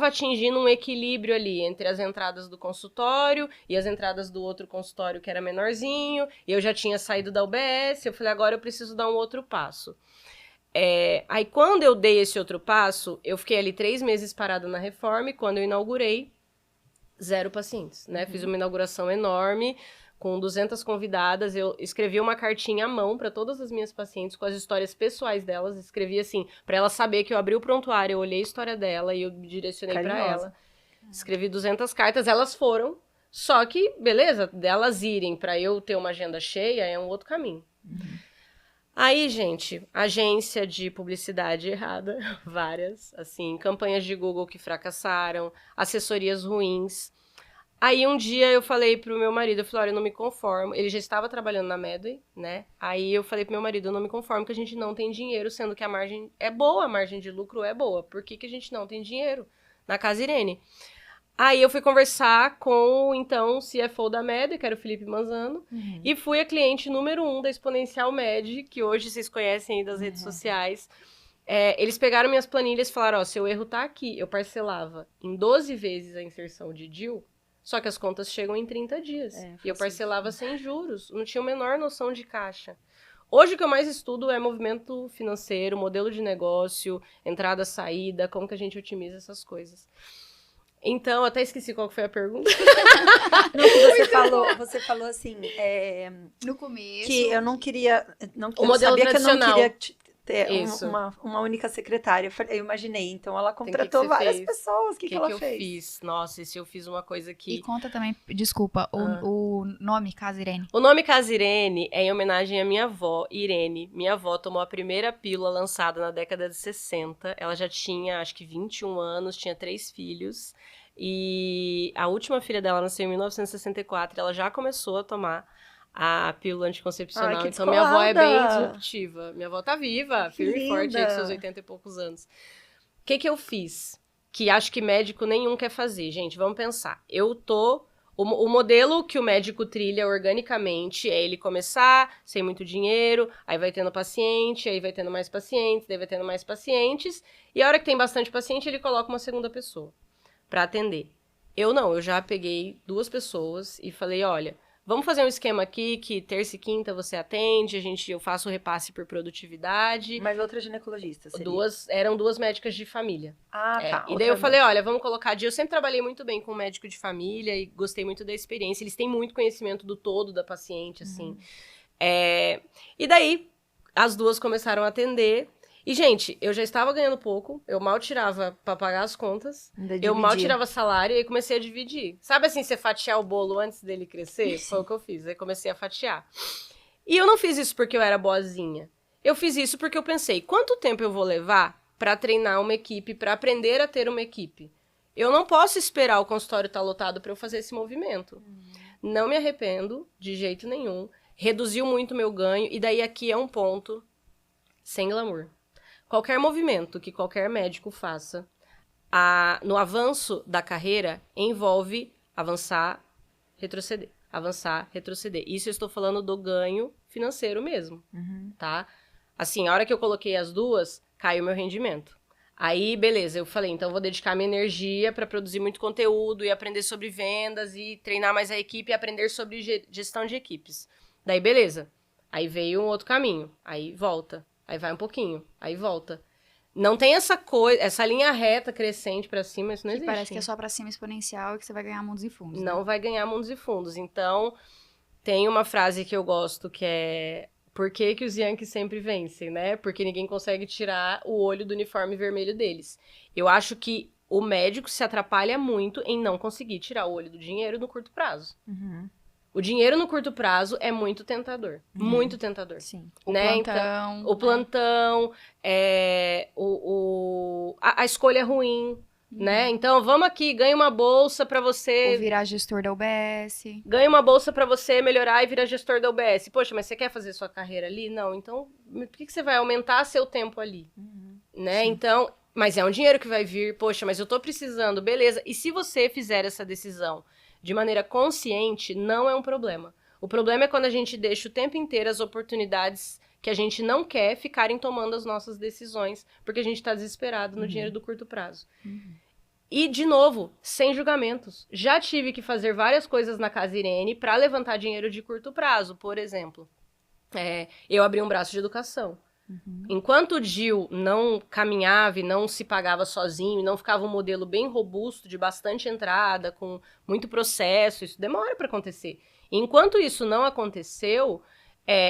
atingindo um equilíbrio ali entre as entradas do consultório e as entradas do outro consultório que era menorzinho, e eu já tinha saído da UBS, eu falei, agora eu preciso dar um outro passo. Aí quando eu dei esse outro passo, eu fiquei ali 3 meses parada na reforma, e quando eu inaugurei, 0 pacientes, né? Fiz uma inauguração enorme, com 200 convidadas, eu escrevi uma cartinha à mão para todas as minhas pacientes, com as histórias pessoais delas, escrevi assim, para ela saber que eu abri o prontuário, eu olhei a história dela e eu direcionei para ela. Escrevi 200 cartas, elas foram, só que, beleza, delas irem para eu ter uma agenda cheia é um outro caminho. Aí, gente, agência de publicidade errada, várias, assim, campanhas de Google que fracassaram, assessorias ruins. Aí um dia eu falei pro meu marido, eu falei, olha, eu não me conformo. Ele já estava trabalhando na Medway, né? Aí eu falei pro meu marido, eu não me conformo que a gente não tem dinheiro, sendo que a margem é boa, a margem de lucro é boa. Por que a gente não tem dinheiro na Casa Irene? Aí eu fui conversar com, então, o CFO da Medway, que era o Felipe Manzano, e fui a cliente número 1 da Exponencial Med, que hoje vocês conhecem aí das redes sociais. Eles pegaram minhas planilhas e falaram, ó, seu erro tá aqui. Eu parcelava em 12 vezes a inserção de DIU, só que as contas chegam em 30 dias. E eu parcelava sem juros, não tinha a menor noção de caixa. Hoje o que eu mais estudo é movimento financeiro, modelo de negócio, entrada, saída, como que a gente otimiza essas coisas. Então, até esqueci qual que foi a pergunta. Não, você falou assim, no começo, que eu não queria, o modelo sabia tradicional. Que eu não queria ter Isso. uma única secretária. Eu imaginei, então ela contratou várias pessoas. O que ela fez? Eu fiz? Nossa, se eu fiz uma coisa que... E conta também, desculpa, o nome Casa Irene. O nome Casa Irene é em homenagem à minha avó, Irene. Minha avó tomou a primeira pílula lançada na década de 60. Ela já tinha, acho que 21 anos, tinha 3 filhos. E a última filha dela nasceu em 1964. Ela já começou a tomar a pílula anticoncepcional. Ai, então, minha avó é bem descolada. disruptiva. Minha avó tá viva, firme e forte, aí com seus 80 e poucos anos. O que eu fiz? Que acho que médico nenhum quer fazer. Gente, vamos pensar. O modelo que o médico trilha organicamente é ele começar sem muito dinheiro, aí vai tendo paciente, aí vai tendo mais pacientes, daí vai tendo mais pacientes, e a hora que tem bastante paciente, ele coloca uma segunda pessoa pra atender. Eu não, eu já peguei 2 pessoas e falei, olha, vamos fazer um esquema aqui que terça e quinta você atende, eu faço o repasse por produtividade. Mas outra ginecologista seria? Eram 2 médicas de família. Tá. E daí eu falei, olha, vamos colocar eu sempre trabalhei muito bem com médico de família e gostei muito da experiência. Eles têm muito conhecimento do todo da paciente, assim. E daí, as 2 começaram a atender. E, gente, eu já estava ganhando pouco, eu mal tirava pra pagar as contas, eu mal tirava salário e aí comecei a dividir. Sabe assim, você fatiar o bolo antes dele crescer? Foi o que eu fiz, aí comecei a fatiar. E eu não fiz isso porque eu era boazinha. Eu fiz isso porque eu pensei, quanto tempo eu vou levar pra treinar uma equipe, pra aprender a ter uma equipe? Eu não posso esperar o consultório estar lotado pra eu fazer esse movimento. Não me arrependo, de jeito nenhum. Reduziu muito meu ganho, e daí aqui é um ponto sem glamour. Qualquer movimento que qualquer médico faça no avanço da carreira envolve avançar, retroceder. Avançar, retroceder. Isso eu estou falando do ganho financeiro mesmo, tá? Assim, a hora que eu coloquei as 2, caiu meu rendimento. Aí, beleza, eu falei, então eu vou dedicar minha energia para produzir muito conteúdo e aprender sobre vendas e treinar mais a equipe e aprender sobre gestão de equipes. Daí, beleza. Aí veio um outro caminho. Aí volta. Aí vai um pouquinho, aí volta. Não tem essa linha reta crescente pra cima, isso não existe. Parece que é só pra cima exponencial e que você vai ganhar mundos e fundos. Não vai ganhar mundos e fundos. Então, tem uma frase que eu gosto que é: por que os Yankees sempre vencem, né? Porque ninguém consegue tirar o olho do uniforme vermelho deles. Eu acho que o médico se atrapalha muito em não conseguir tirar o olho do dinheiro no curto prazo. O dinheiro no curto prazo é muito tentador. Muito tentador. Sim. Né? Plantão. Então, o plantão, a escolha é ruim, né? Então, vamos aqui, ganha uma bolsa pra você... Ou virar gestor da UBS. Ganha uma bolsa pra você melhorar e virar gestor da UBS. Poxa, mas você quer fazer sua carreira ali? Não, então, por que você vai aumentar seu tempo ali? Né? Sim. Então, mas é um dinheiro que vai vir. Poxa, mas eu tô precisando, beleza. E se você fizer essa decisão de maneira consciente, não é um problema. O problema é quando a gente deixa o tempo inteiro as oportunidades que a gente não quer ficarem tomando as nossas decisões, porque a gente tá desesperado no dinheiro do curto prazo. E, de novo, sem julgamentos. Já tive que fazer várias coisas na Casa Irene para levantar dinheiro de curto prazo. Por exemplo, eu abri um braço de educação. Enquanto o DIU não caminhava e não se pagava sozinho, e não ficava um modelo bem robusto, de bastante entrada, com muito processo, isso demora para acontecer. Enquanto isso não aconteceu,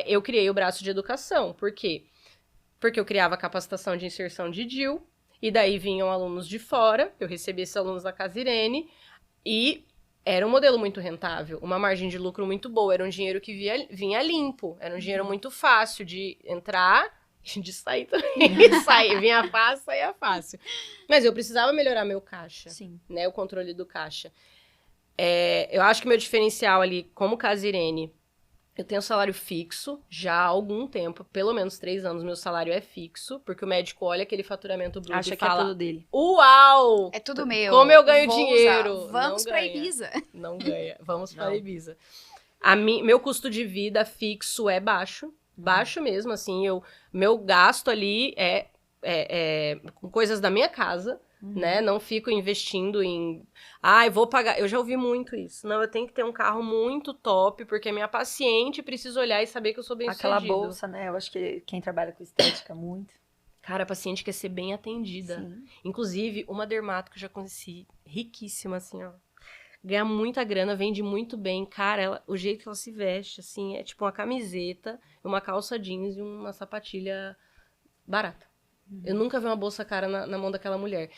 eu criei o braço de educação. Por quê? Porque eu criava capacitação de inserção de DIU, e daí vinham alunos de fora, eu recebia esses alunos da Casa Irene, e era um modelo muito rentável, uma margem de lucro muito boa, era um dinheiro que vinha limpo, era um dinheiro muito fácil de entrar e de sair também. Vinha fácil, saía fácil. Mas eu precisava melhorar meu caixa, né, o controle do caixa. Eu acho que meu diferencial ali, como Casa Irene, eu tenho salário fixo já há algum tempo, pelo menos 3 anos, meu salário é fixo, porque o médico olha aquele faturamento bruto Acha e que é fala, tudo dele. uau! É tudo meu. Como eu ganho Vou dinheiro. usar. Vamos Não pra ganha. Ibiza. Não ganha. Vamos para Não. Ibiza. Meu custo de vida fixo é baixo. Baixo mesmo, assim. Meu gasto ali é com coisas da minha casa, né? Não fico investindo em... vou pagar... Eu já ouvi muito isso. Não, eu tenho que ter um carro muito top, porque a minha paciente precisa olhar e saber que eu sou bem-sucedido. Aquela bolsa, né? Eu acho que quem trabalha com estética muito. Cara, a paciente quer ser bem atendida. Sim. Inclusive, uma dermato que eu já conheci, riquíssima, assim, ó. Ganha muita grana, vende muito bem. Cara, o jeito que ela se veste, assim, é tipo uma camiseta, uma calça jeans e uma sapatilha barata. Eu nunca vi uma bolsa cara na mão daquela mulher.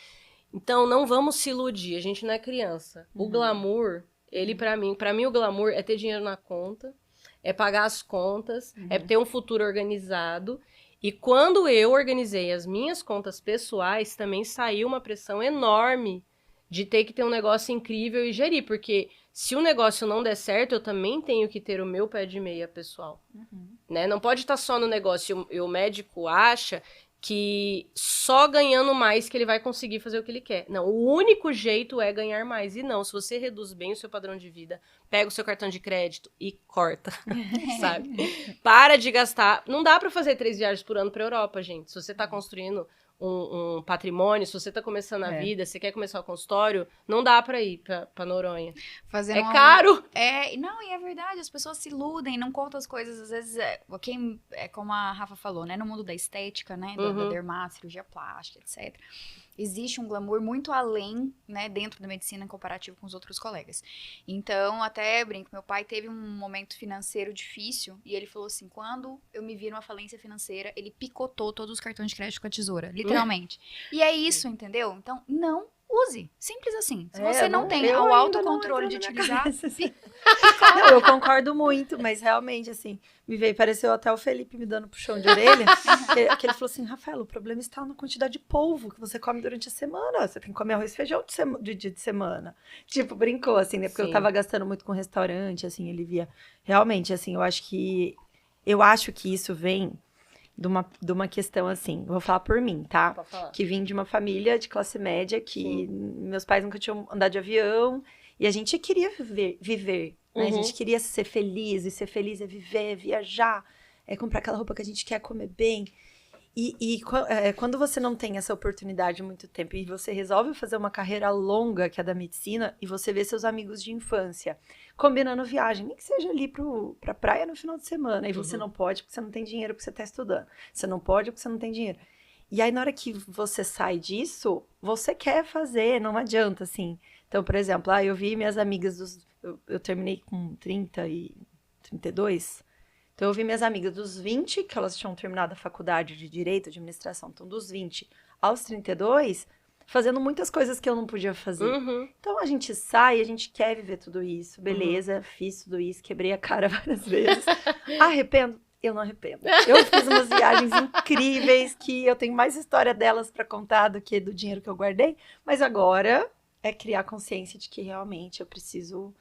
Então, não vamos se iludir, a gente não é criança. O glamour, ele pra mim o glamour é ter dinheiro na conta, é pagar as contas, é ter um futuro organizado. E quando eu organizei as minhas contas pessoais, também saiu uma pressão enorme de ter que ter um negócio incrível e gerir, porque se o negócio não der certo, eu também tenho que ter o meu pé de meia pessoal, né? Não pode estar só no negócio e o médico acha que só ganhando mais que ele vai conseguir fazer o que ele quer. Não, o único jeito é ganhar mais. E não, se você reduz bem o seu padrão de vida, pega o seu cartão de crédito e corta, sabe? Para de gastar. Não dá pra fazer 3 viagens por ano pra Europa, gente. Se você tá construindo um patrimônio, se você tá começando a vida, você quer começar o consultório, não dá pra ir pra Noronha. Fazendo Caro! Não, e é verdade, as pessoas se iludem, não contam as coisas, às vezes, como a Rafa falou, né, no mundo da estética, né, da dermato, cirurgia plástica, etc., existe um glamour muito além, né, dentro da medicina em comparativo com os outros colegas. Então, até brinco, meu pai teve um momento financeiro difícil e ele falou assim, quando eu me vi numa falência financeira, ele picotou todos os cartões de crédito com a tesoura, literalmente. E é isso, entendeu? Então, não use. Simples assim. Se você não tem o autocontrole de utilizar... Não, eu concordo muito, mas realmente, assim, pareceu até o Felipe me dando puxão de orelha, que ele falou assim, Rafaela, o problema está na quantidade de polvo que você come durante a semana, você tem que comer arroz e feijão de dia de semana. Tipo, brincou, assim, né, porque eu tava gastando muito com restaurante, assim, ele via, realmente, assim, eu acho que isso vem de uma questão, assim, vou falar por mim, tá? Pode falar. Que vim de uma família de classe média, que meus pais nunca tinham andado de avião, e a gente queria viver, né? A gente queria ser feliz, e ser feliz é viver, é viajar, é comprar aquela roupa que a gente quer, comer bem. E quando você não tem essa oportunidade há muito tempo, e você resolve fazer uma carreira longa, que é da medicina, e você vê seus amigos de infância combinando viagem, nem que seja ali pra praia no final de semana, e você não pode porque você não tem dinheiro porque você tá estudando. Você não pode porque você não tem dinheiro. E aí, na hora que você sai disso, você quer fazer, não adianta, assim. Então, por exemplo, eu vi minhas amigas eu terminei com 30 e 32. Então, eu vi minhas amigas dos 20, que elas tinham terminado a faculdade de Direito, de Administração. Então, dos 20 aos 32, fazendo muitas coisas que eu não podia fazer. Então, a gente sai, a gente quer viver tudo isso. Beleza, fiz tudo isso, quebrei a cara várias vezes. Arrependo? Eu não arrependo. Eu fiz umas viagens incríveis, que eu tenho mais história delas para contar do que do dinheiro que eu guardei. Mas agora é criar consciência de que realmente eu preciso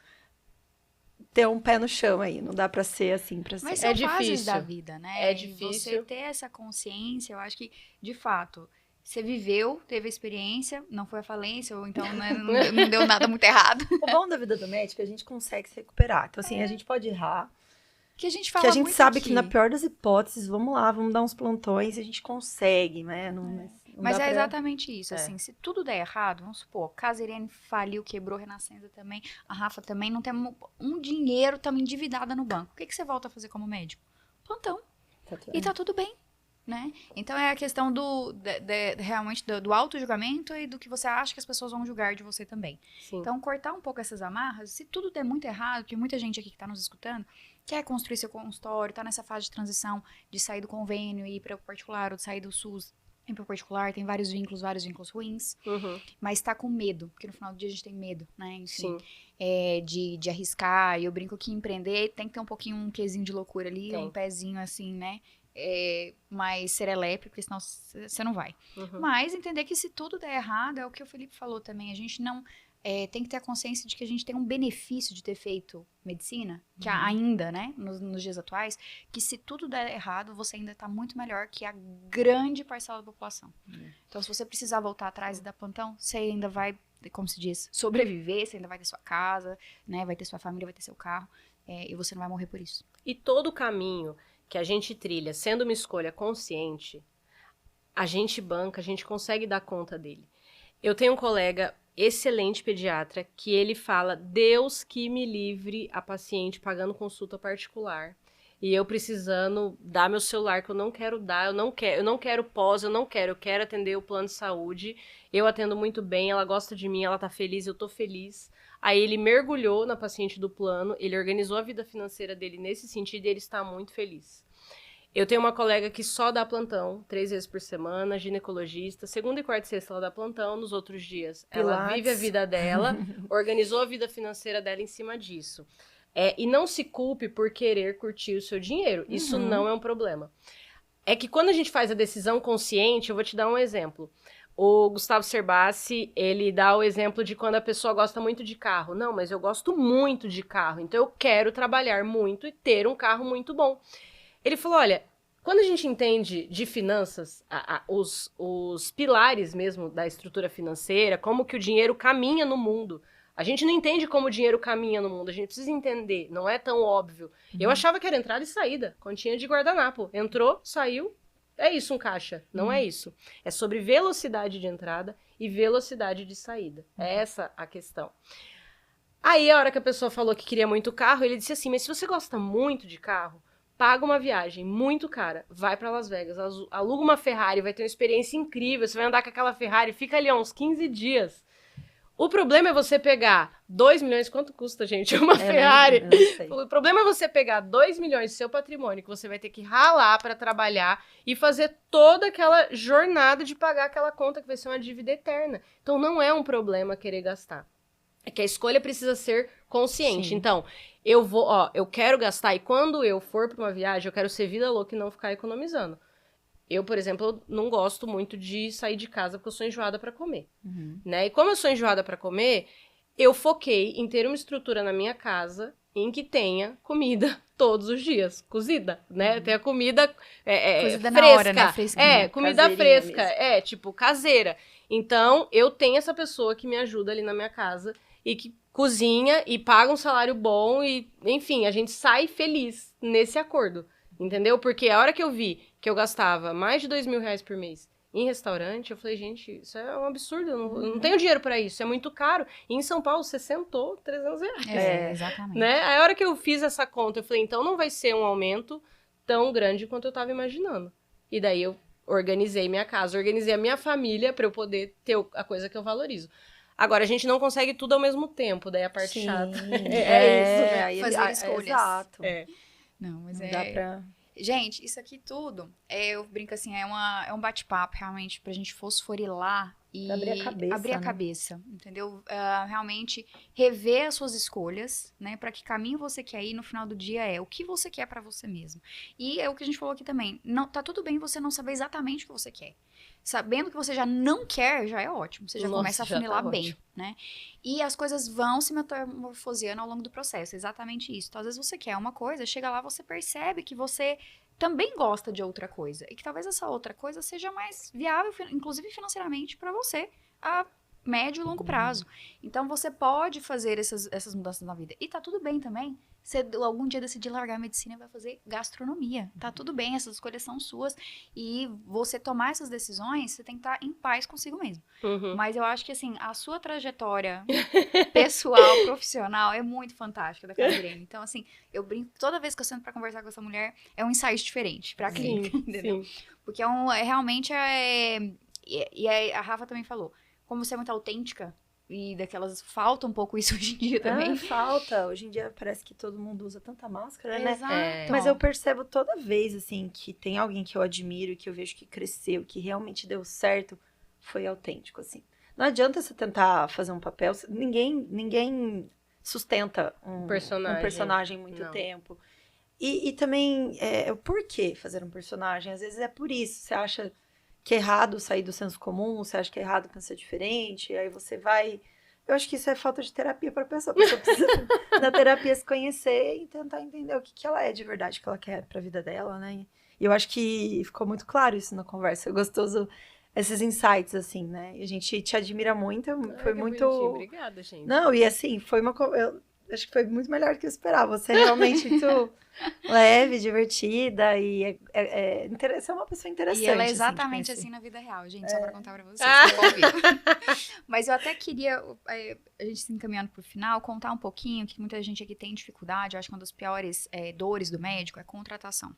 ter um pé no chão aí, não dá pra ser assim pra sempre. Mas são fases difícil. da vida, né? É E difícil. você ter essa consciência, eu acho que, de fato, você viveu, teve a experiência, não foi a falência, ou então né, não deu nada muito errado. O bom da vida do médico é que a gente consegue se recuperar. Então, assim, a gente pode errar, Que a gente fala Que a gente muito sabe aqui. que na pior das hipóteses, vamos lá, vamos dar uns plantões e a gente consegue, né? Não Mas dá é pra- exatamente isso, assim, se tudo der errado, vamos supor, caso a Irene faliu, quebrou, Renascença também, a Rafa também, não tem um dinheiro, estamos endividada no banco. O que você volta a fazer como médico? Plantão. E tá tudo bem, né? Então é a questão realmente do auto-julgamento e do que você acha que as pessoas vão julgar de você também. Sim. Então, cortar um pouco essas amarras, se tudo der muito errado, porque muita gente aqui que tá nos escutando quer construir seu consultório, tá nessa fase de transição de sair do convênio e ir para o particular, ou de sair do SUS e ir para o particular, tem vários vínculos ruins, mas tá com medo, porque no final do dia a gente tem medo, né? Enfim, de arriscar, e eu brinco que empreender tem que ter um pouquinho, um quezinho de loucura ali, um pezinho assim, né? Mais serelepe, porque senão você não vai. Mas entender que se tudo der errado, é o que o Felipe falou também, a gente não tem que ter a consciência de que a gente tem um benefício de ter feito medicina, que ainda, né, nos dias atuais, que se tudo der errado, você ainda tá muito melhor que a grande parcela da população. Então, se você precisar voltar atrás e dar plantão, você ainda vai, como se diz, sobreviver, você ainda vai ter sua casa, né, vai ter sua família, vai ter seu carro, e você não vai morrer por isso. E todo o caminho que a gente trilha, sendo uma escolha consciente, a gente banca, a gente consegue dar conta dele. Eu tenho um colega excelente pediatra que ele fala: Deus que me livre a paciente pagando consulta particular e eu precisando dar meu celular, que eu não quero dar, eu não quero pós, eu quero atender o plano de saúde, eu atendo muito bem, ela gosta de mim, ela tá feliz, eu tô feliz. Aí ele mergulhou na paciente do plano, ele organizou a vida financeira dele nesse sentido e ele está muito feliz. Eu tenho uma colega que só dá plantão 3 vezes por semana, ginecologista. Segunda e quarta e sexta ela dá plantão, nos outros dias ela Pilates. vive a vida dela, organizou a vida financeira dela em cima disso. E não se culpe por querer curtir o seu dinheiro. Isso não é um problema. É que quando a gente faz a decisão consciente, eu vou te dar um exemplo. O Gustavo Cerbasi, ele dá o exemplo de quando a pessoa gosta muito de carro. Não, mas eu gosto muito de carro, então eu quero trabalhar muito e ter um carro muito bom. Ele falou, olha, quando a gente entende de finanças, os pilares mesmo da estrutura financeira, como que o dinheiro caminha no mundo, a gente não entende como o dinheiro caminha no mundo, a gente precisa entender, não é tão óbvio. Eu achava que era entrada e saída, continha de guardanapo. Entrou, saiu, é isso um caixa. Não é isso. É sobre velocidade de entrada e velocidade de saída. É essa a questão. Aí, a hora que a pessoa falou que queria muito carro, ele disse assim, mas se você gosta muito de carro, paga uma viagem muito cara, vai pra Las Vegas, aluga uma Ferrari, vai ter uma experiência incrível, você vai andar com aquela Ferrari, fica ali uns 15 dias. O problema é você pegar 2 milhões, quanto custa, gente, uma Ferrari? Eu não sei. O problema é você pegar 2 milhões do seu patrimônio, que você vai ter que ralar pra trabalhar e fazer toda aquela jornada de pagar aquela conta que vai ser uma dívida eterna. Então não é um problema querer gastar. É que a escolha precisa ser consciente. Sim. Então, eu quero gastar, e quando eu for pra uma viagem, eu quero ser vida louca e não ficar economizando. Eu, por exemplo, eu não gosto muito de sair de casa porque eu sou enjoada pra comer, né? E como eu sou enjoada pra comer, eu foquei em ter uma estrutura na minha casa em que tenha comida todos os dias, cozida, né? Tenha comida Cozida fresca. na hora, né? Fresquinha. Comida Caseirinha fresca, tipo, caseira. Então, eu tenho essa pessoa que me ajuda ali na minha casa e que cozinha e paga um salário bom e, enfim, a gente sai feliz nesse acordo, entendeu? Porque a hora que eu vi que eu gastava mais de 2 mil reais por mês em restaurante, eu falei, gente, isso é um absurdo, eu não tenho dinheiro pra isso, é muito caro. E em São Paulo, você sentou 300 reais. Exatamente. Né? Aí a hora que eu fiz essa conta, eu falei, então não vai ser um aumento tão grande quanto eu tava imaginando. E daí eu organizei minha casa, organizei a minha família pra eu poder ter a coisa que eu valorizo. Agora, a gente não consegue tudo ao mesmo tempo, daí a parte Sim, chata. isso, né? aí Fazer escolhas. Exato. Não, mas Não dá pra... Gente, isso aqui tudo, eu brinco assim, é um bate-papo realmente pra gente fosforilar e Pra abrir a cabeça, abrir a né? cabeça, entendeu? Realmente rever as suas escolhas, né? Pra que caminho você quer ir no final do dia o que você quer pra você mesmo. E é o que a gente falou aqui também, não, tá tudo bem você não saber exatamente o que você quer. Sabendo que você já não quer, já é ótimo. Você já Nossa, começa a já funilar tá bem, ótimo. né? E as coisas vão se metamorfoseando ao longo do processo. Exatamente isso. Então, às vezes você quer uma coisa, chega lá, você percebe que você também gosta de outra coisa. E que talvez essa outra coisa seja mais viável, inclusive financeiramente, pra você, a médio e longo prazo. Então, você pode fazer essas mudanças na vida. E tá tudo bem também. Você algum dia decidir largar a medicina e vai fazer gastronomia. Tá tudo bem, essas escolhas são suas. E você tomar essas decisões, você tem que estar em paz consigo mesmo. Mas eu acho que, assim, a sua trajetória pessoal, profissional, é muito fantástica da Cadirene. Então, assim, eu brinco, toda vez que eu sento pra conversar com essa mulher, é um insight diferente pra clínica, entendeu? Sim. Porque realmente a Rafa também falou, como você é muito autêntica, e daquelas, falta um pouco isso hoje em dia também. Falta. Hoje em dia parece que todo mundo usa tanta máscara, né? Exato. Mas eu percebo toda vez, assim, que tem alguém que eu admiro, que eu vejo que cresceu, que realmente deu certo, foi autêntico, assim. Não adianta você tentar fazer um papel, ninguém sustenta um personagem muito tempo. E também, por que fazer um personagem? Às vezes é por isso, você acha que é errado sair do senso comum, você acha que é errado pensar diferente, aí você vai... Eu acho que isso é falta de terapia para a pessoa. A pessoa precisa, na terapia, se conhecer e tentar entender o que ela é de verdade, o que ela quer para a vida dela, né? E eu acho que ficou muito claro isso na conversa. É gostoso esses insights, assim, né? E a gente te admira muito, foi muito... Bonitinho. Obrigada, gente. Não, e assim, foi eu acho que foi muito melhor do que eu esperava. Você é realmente muito leve, divertida e você é uma pessoa interessante. E ela é assim, exatamente assim na vida real, gente, só pra contar pra vocês. Mas eu até queria, a gente se encaminhando pro final, contar um pouquinho que muita gente aqui tem dificuldade. Eu acho que uma das piores dores do médico é a contratação.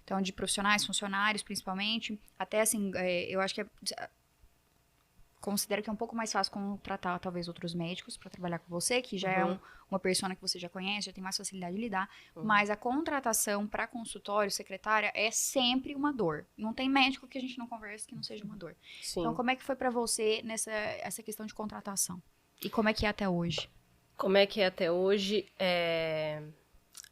Então, de profissionais, funcionários, principalmente. Até assim, eu acho que considero que é um pouco mais fácil contratar, talvez, outros médicos para trabalhar com você, que já é uma persona que você já conhece, já tem mais facilidade de lidar. Mas a contratação para consultório, secretária, é sempre uma dor. Não tem médico que a gente não converse que não seja uma dor. Sim. Então, como é que foi para você essa questão de contratação? E como é que é até hoje? Como é que é até hoje?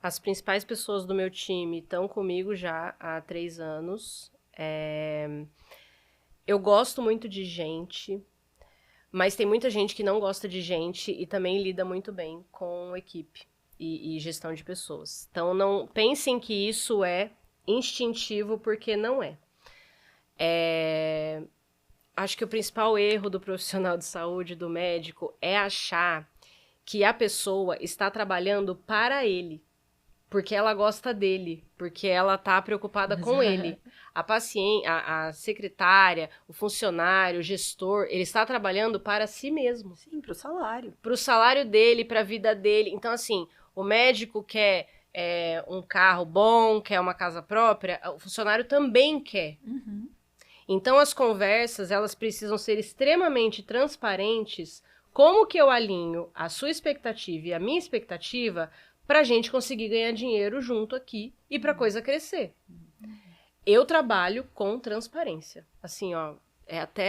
As principais pessoas do meu time estão comigo já há 3 anos. Eu gosto muito de gente, mas tem muita gente que não gosta de gente e também lida muito bem com equipe e gestão de pessoas. Então, não pensem que isso é instintivo, porque não é. Acho que o principal erro do profissional de saúde, do médico, é achar que a pessoa está trabalhando para ele, porque ela gosta dele, porque ela tá preocupada com ele. A paciente, a secretária, o funcionário, o gestor, ele está trabalhando para si mesmo. Sim, para o salário. Para o salário dele, para a vida dele. Então, assim, o médico quer um carro bom, quer uma casa própria, o funcionário também quer. Então, as conversas, elas precisam ser extremamente transparentes. Como que eu alinho a sua expectativa e a minha expectativa pra gente conseguir ganhar dinheiro junto aqui e pra coisa crescer. Eu trabalho com transparência. Assim, ó,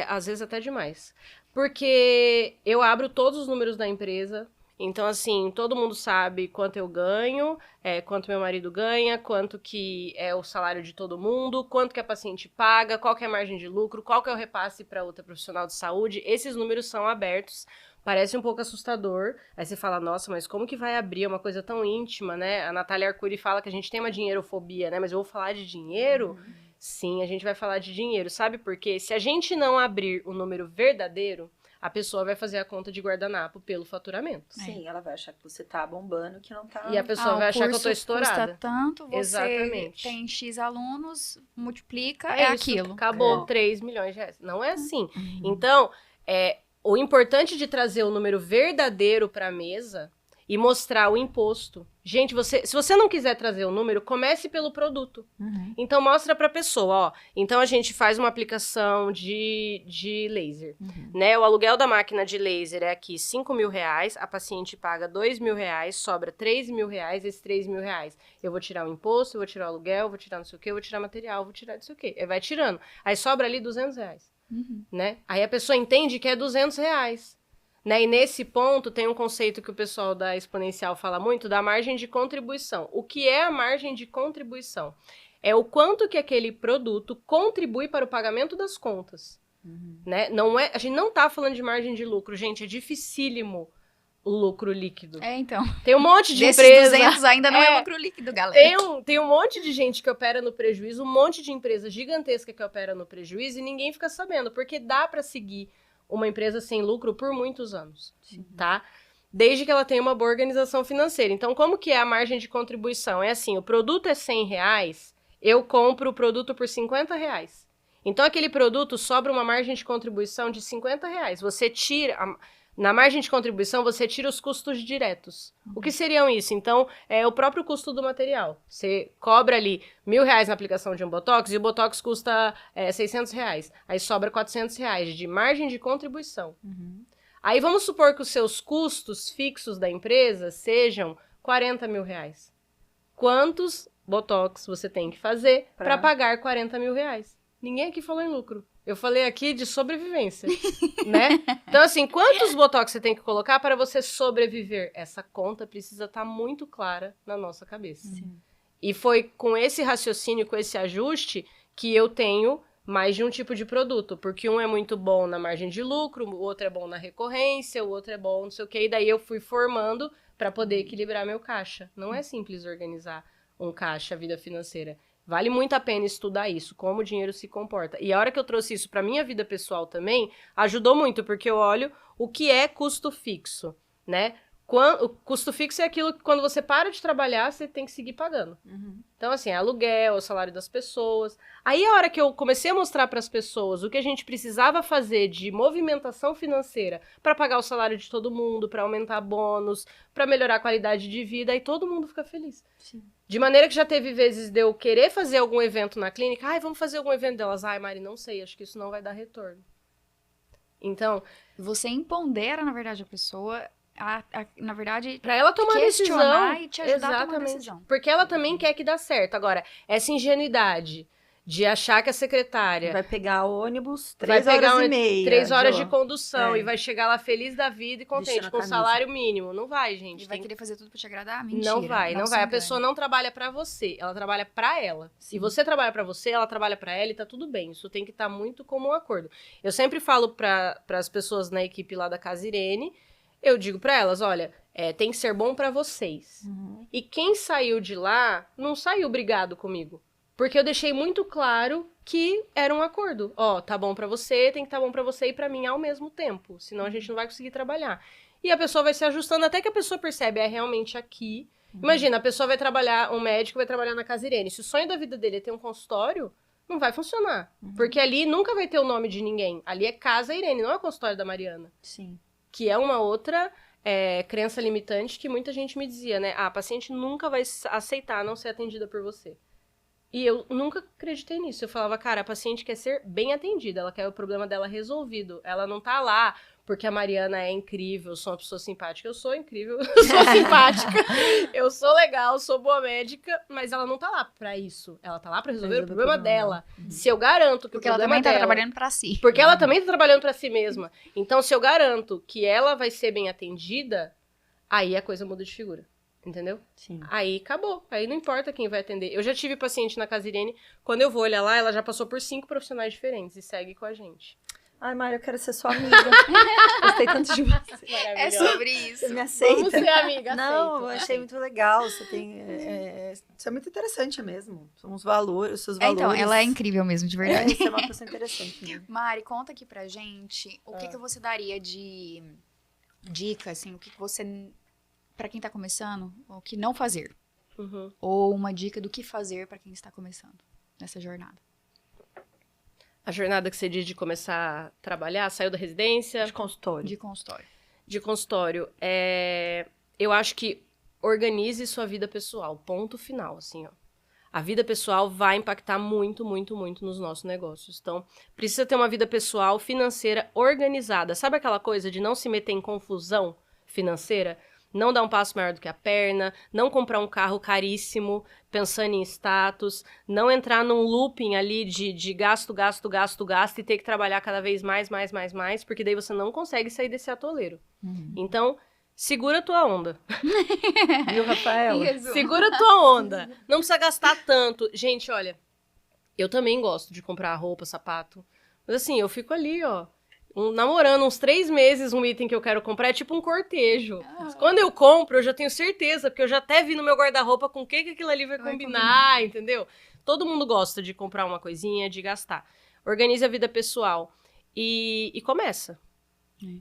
às vezes até demais. Porque eu abro todos os números da empresa. Então, assim, todo mundo sabe quanto eu ganho, quanto meu marido ganha, quanto que é o salário de todo mundo, quanto que a paciente paga, qual que é a margem de lucro, qual que é o repasse para outra profissional de saúde. Esses números são abertos. Parece um pouco assustador. Aí você fala, nossa, mas como que vai abrir uma coisa tão íntima, né? A Natália Arcuri fala que a gente tem uma dinheirofobia, né? Mas eu vou falar de dinheiro? Sim, a gente vai falar de dinheiro. Sabe por quê? Se a gente não abrir o número verdadeiro, a pessoa vai fazer a conta de guardanapo pelo faturamento. Sim, ela vai achar que você tá bombando, que não tá... E a pessoa vai achar que eu tô estourada. Custa tanto, você Exatamente. tem X alunos, multiplica, É isso, aquilo. Acabou, 3 milhões de reais. Não é assim. Então, o importante de trazer o número verdadeiro para a mesa e mostrar o imposto. Gente, se você não quiser trazer o número, comece pelo produto. Então, mostra para a pessoa, ó. Então, a gente faz uma aplicação de laser, né? O aluguel da máquina de laser é aqui R$5.000, a paciente paga R$2.000, sobra R$3.000, esses R$3.000. Eu vou tirar o imposto, eu vou tirar o aluguel, vou tirar não sei o quê, eu vou tirar material, vou tirar não sei o quê. Aí vai tirando. Aí sobra ali R$200. Né? Aí a pessoa entende que é R$200, né? E nesse ponto tem um conceito que o pessoal da Exponencial fala muito, da margem de contribuição. O que é a margem de contribuição? É o quanto que aquele produto contribui para o pagamento das contas. Né? A gente não tá falando de margem de lucro, gente, é dificílimo o lucro líquido. Então. Tem um monte de Desses empresa... 200 ainda não é lucro líquido, galera. Tem um monte de gente que opera no prejuízo, um monte de empresa gigantesca que opera no prejuízo e ninguém fica sabendo, porque dá para seguir uma empresa sem lucro por muitos anos, tá? Desde que ela tenha uma boa organização financeira. Então, como que é a margem de contribuição? É assim, o produto é R$100, eu compro o produto por R$50. Então, aquele produto sobra uma margem de contribuição de R$50. Você tira... Na margem de contribuição, você tira os custos diretos. O que seriam isso? Então, é o próprio custo do material. Você cobra ali R$1.000 na aplicação de um Botox e o Botox custa R$600. Aí sobra R$400 de margem de contribuição. Aí vamos supor que os seus custos fixos da empresa sejam R$40.000. Quantos Botox você tem que fazer para pagar R$40.000? Ninguém aqui falou em lucro. Eu falei aqui de sobrevivência, né? Então, assim, quantos Botox você tem que colocar para você sobreviver? Essa conta precisa estar muito clara na nossa cabeça. E foi com esse raciocínio, com esse ajuste, que eu tenho mais de um tipo de produto. Porque um é muito bom na margem de lucro, o outro é bom na recorrência, o outro é bom não sei o quê. E daí eu fui formando para poder equilibrar meu caixa. Não é simples organizar um caixa, a vida financeira. Vale muito a pena estudar isso, como o dinheiro se comporta. E a hora que eu trouxe isso para minha vida pessoal também, ajudou muito, porque eu olho o que é custo fixo, né? O custo fixo é aquilo que quando você para de trabalhar, você tem que seguir pagando. Então, assim, é aluguel, é o salário das pessoas. Aí, a hora que eu comecei a mostrar para as pessoas o que a gente precisava fazer de movimentação financeira para pagar o salário de todo mundo, para aumentar bônus, para melhorar a qualidade de vida, aí todo mundo fica feliz. Sim. De maneira que já teve vezes de eu querer fazer algum evento na clínica. Ai, vamos fazer algum evento delas. Ai, Mari, não sei, acho que isso não vai dar retorno. Então... Você empodera, na verdade, a pessoa... na verdade, pra ela tomar questionar decisão, e te ajudar a tomar exatamente, decisão. porque ela também quer que dá certo. Agora, essa ingenuidade de achar que a secretária Vai pegar o ônibus vai 3 pegar horas e meia. 3 horas de Jô. condução e vai chegar lá feliz da vida e contente Vestindo a com o camisa. salário mínimo. Não vai, gente. E vai Tem- querer fazer tudo pra te agradar? Mentira. Não vai. se A engane. pessoa não trabalha pra você, ela trabalha pra ela. Se você trabalha pra você, ela trabalha pra ela e tá tudo bem. Isso tem que estar muito como um acordo. Eu sempre falo para as pessoas na equipe lá da Casa Irene, eu digo pra elas, olha, tem que ser bom pra vocês. E quem saiu de lá, não saiu brigado comigo. Porque eu deixei muito claro que era um acordo. Ó, tá bom pra você, tem que tá bom pra você e pra mim ao mesmo tempo. Senão a gente não vai conseguir trabalhar. E a pessoa vai se ajustando até que a pessoa percebe, é realmente aqui. Imagina, a pessoa vai trabalhar, um médico vai trabalhar na Casa Irene. Se o sonho da vida dele é ter um consultório, não vai funcionar. Porque ali nunca vai ter o nome de ninguém. Ali é Casa Irene, não é o consultório da Mariana. Sim. Que é uma outra crença limitante que muita gente me dizia, né? A paciente nunca vai aceitar não ser atendida por você. E eu nunca acreditei nisso. Eu falava, cara, a paciente quer ser bem atendida, ela quer o problema dela resolvido. Ela não tá lá porque a Mariana é incrível, eu sou uma pessoa simpática. Eu sou incrível, eu sou simpática, eu sou legal, sou boa médica, mas ela não tá lá pra isso. Ela tá lá pra resolver o problema dela. Se eu garanto que Porque o ela problema também tá dela... trabalhando pra si. Porque ela também tá trabalhando pra si mesma. Então, se eu garanto que ela vai ser bem atendida, aí a coisa muda de figura. Entendeu? Sim. Aí acabou. Aí não importa quem vai atender. Eu já tive paciente na Casa Irene, quando eu vou olhar lá, ela já passou por 5 profissionais diferentes e segue com a gente. Ai, Mari, eu quero ser sua amiga. Gostei tanto de você. É sobre isso. Você me aceita? Vamos ser amiga, Não, eu aceito. achei muito legal. Você tem. Isso é muito interessante mesmo. São os valores, os seus valores. Então, ela é incrível mesmo, de verdade. Você é uma pessoa interessante mesmo. Mari, conta aqui pra gente o que você daria de dica, assim, o que você, pra quem tá começando, o que não fazer. Uhum. Ou uma dica do que fazer pra quem está começando nessa jornada. A jornada que você diz de começar a trabalhar, saiu da residência, De consultório. De consultório. de consultório. Eu acho que organize sua vida pessoal. Ponto final, assim, ó. A vida pessoal vai impactar muito, muito, muito nos nossos negócios. Então, precisa ter uma vida pessoal financeira organizada. Sabe aquela coisa de não se meter em confusão financeira? Não dar um passo maior do que a perna, não comprar um carro caríssimo, pensando em status, não entrar num looping ali de gasto, gasto, gasto, gasto e ter que trabalhar cada vez mais, porque daí você não consegue sair desse atoleiro. Então, segura a tua onda. Viu, Rafaela? Segura a tua onda. Não precisa gastar tanto. Gente, olha, eu também gosto de comprar roupa, sapato. Mas assim, eu fico ali, ó, namorando uns 3 meses um item que eu quero comprar, é tipo um cortejo. Quando eu compro, eu já tenho certeza, porque eu já até vi no meu guarda-roupa com o que aquilo ali vai combinar, entendeu? Todo mundo gosta de comprar uma coisinha, de gastar. Organize a vida pessoal. E começa.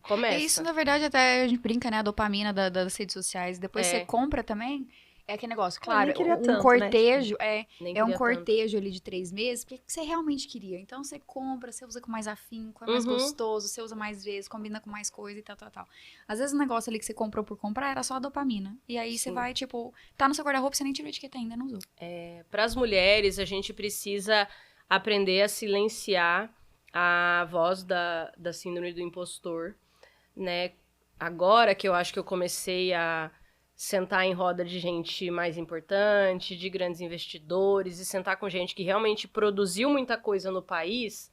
Começa. Isso, na verdade, até a gente brinca, né? A dopamina das redes sociais. Depois você compra também. É aquele negócio, claro, nem queria um tanto, cortejo, Nem é um queria cortejo ali de 3 meses, porque você realmente queria. Então, você compra, você usa com mais afinco, é mais gostoso, você usa mais vezes, combina com mais coisa e tal, tal, tal. Às vezes o negócio ali que você comprou por comprar era só a dopamina. E aí você Sim. vai, tipo, tá no seu guarda-roupa, você nem tirou a etiqueta ainda, não usou. Para as mulheres, a gente precisa aprender a silenciar a voz da síndrome do impostor, né? Agora que eu acho que eu comecei a sentar em roda de gente mais importante, de grandes investidores, e sentar com gente que realmente produziu muita coisa no país,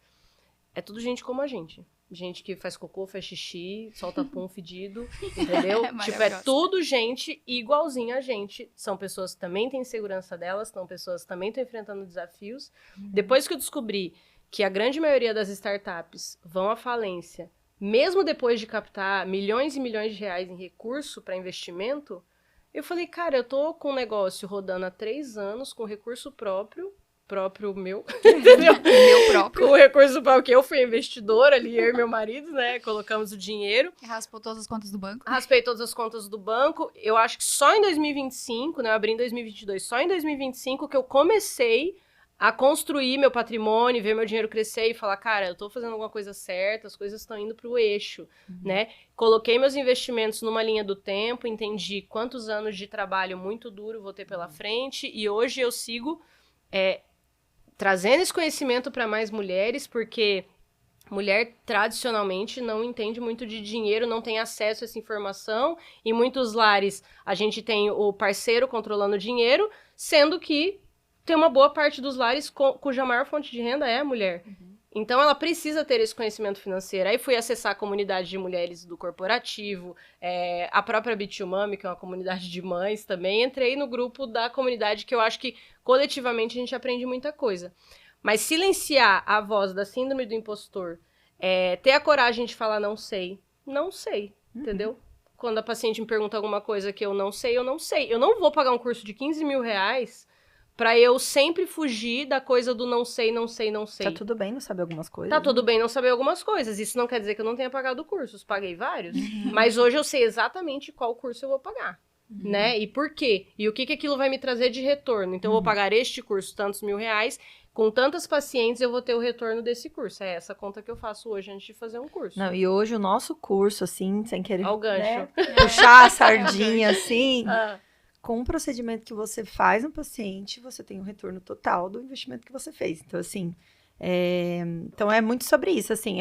é tudo gente como a gente. Gente que faz cocô, faz xixi, solta pum fedido, entendeu? Tipo, é tudo gente igualzinha a gente. São pessoas que também têm segurança delas, são pessoas que também estão enfrentando desafios. Depois que eu descobri que a grande maioria das startups vão à falência, mesmo depois de captar milhões e milhões de reais em recurso para investimento, eu falei, cara, eu tô com um negócio rodando há 3 anos, com recurso próprio meu, entendeu? Meu próprio. Com o recurso próprio, que eu fui investidora ali, eu e meu marido, né, colocamos o dinheiro. Raspou todas as contas do banco. Raspei todas as contas do banco. Eu acho que só em 2025, né, eu abri em 2022, só em 2025 que eu comecei a construir meu patrimônio, ver meu dinheiro crescer e falar, cara, eu tô fazendo alguma coisa certa, as coisas estão indo pro eixo, né? Coloquei meus investimentos numa linha do tempo, entendi quantos anos de trabalho muito duro vou ter pela frente e hoje eu sigo trazendo esse conhecimento para mais mulheres, porque mulher tradicionalmente não entende muito de dinheiro, não tem acesso a essa informação. Em muitos lares a gente tem o parceiro controlando o dinheiro, sendo que tem uma boa parte dos lares cuja maior fonte de renda é a mulher. Então ela precisa ter esse conhecimento financeiro. Aí fui acessar a comunidade de mulheres do corporativo, a própria Bitumami, que é uma comunidade de mães também. Entrei no grupo da comunidade que eu acho que coletivamente a gente aprende muita coisa. Mas silenciar a voz da síndrome do impostor, ter a coragem de falar não sei, entendeu? Quando a paciente me pergunta alguma coisa que eu não sei, eu não sei. Eu não vou pagar um curso de 15 mil reais pra eu sempre fugir da coisa do não sei, não sei, não sei. Tá tudo bem não saber algumas coisas. Tá tudo bem não saber algumas coisas. Isso não quer dizer que eu não tenha pagado cursos. Paguei vários. Mas hoje eu sei exatamente qual curso eu vou pagar. Né? E por quê? E o que aquilo vai me trazer de retorno. Então eu vou pagar este curso, tantos mil reais. Com tantas pacientes eu vou ter o retorno desse curso. É essa conta que eu faço hoje antes de fazer um curso. Não, e hoje o nosso curso, assim, sem querer Ao gancho. né, puxar a sardinha, assim... Com o procedimento que você faz no paciente, você tem um retorno total do investimento que você fez. Então, assim, então é muito sobre isso, assim,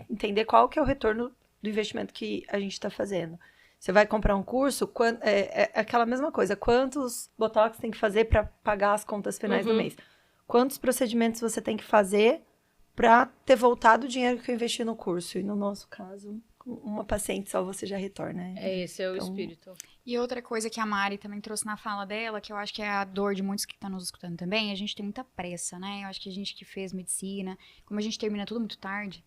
entender qual que é o retorno do investimento que a gente está fazendo. Você vai comprar um curso, é aquela mesma coisa, quantos botox tem que fazer para pagar as contas finais do mês? Quantos procedimentos você tem que fazer para ter voltado o dinheiro que eu investi no curso? E no nosso caso, uma paciente só você já retorna. Esse é o espírito. E outra coisa que a Mari também trouxe na fala dela, que eu acho que é a dor de muitos que estão nos escutando também, a gente tem muita pressa, né? Eu acho que a gente que fez medicina, como a gente termina tudo muito tarde,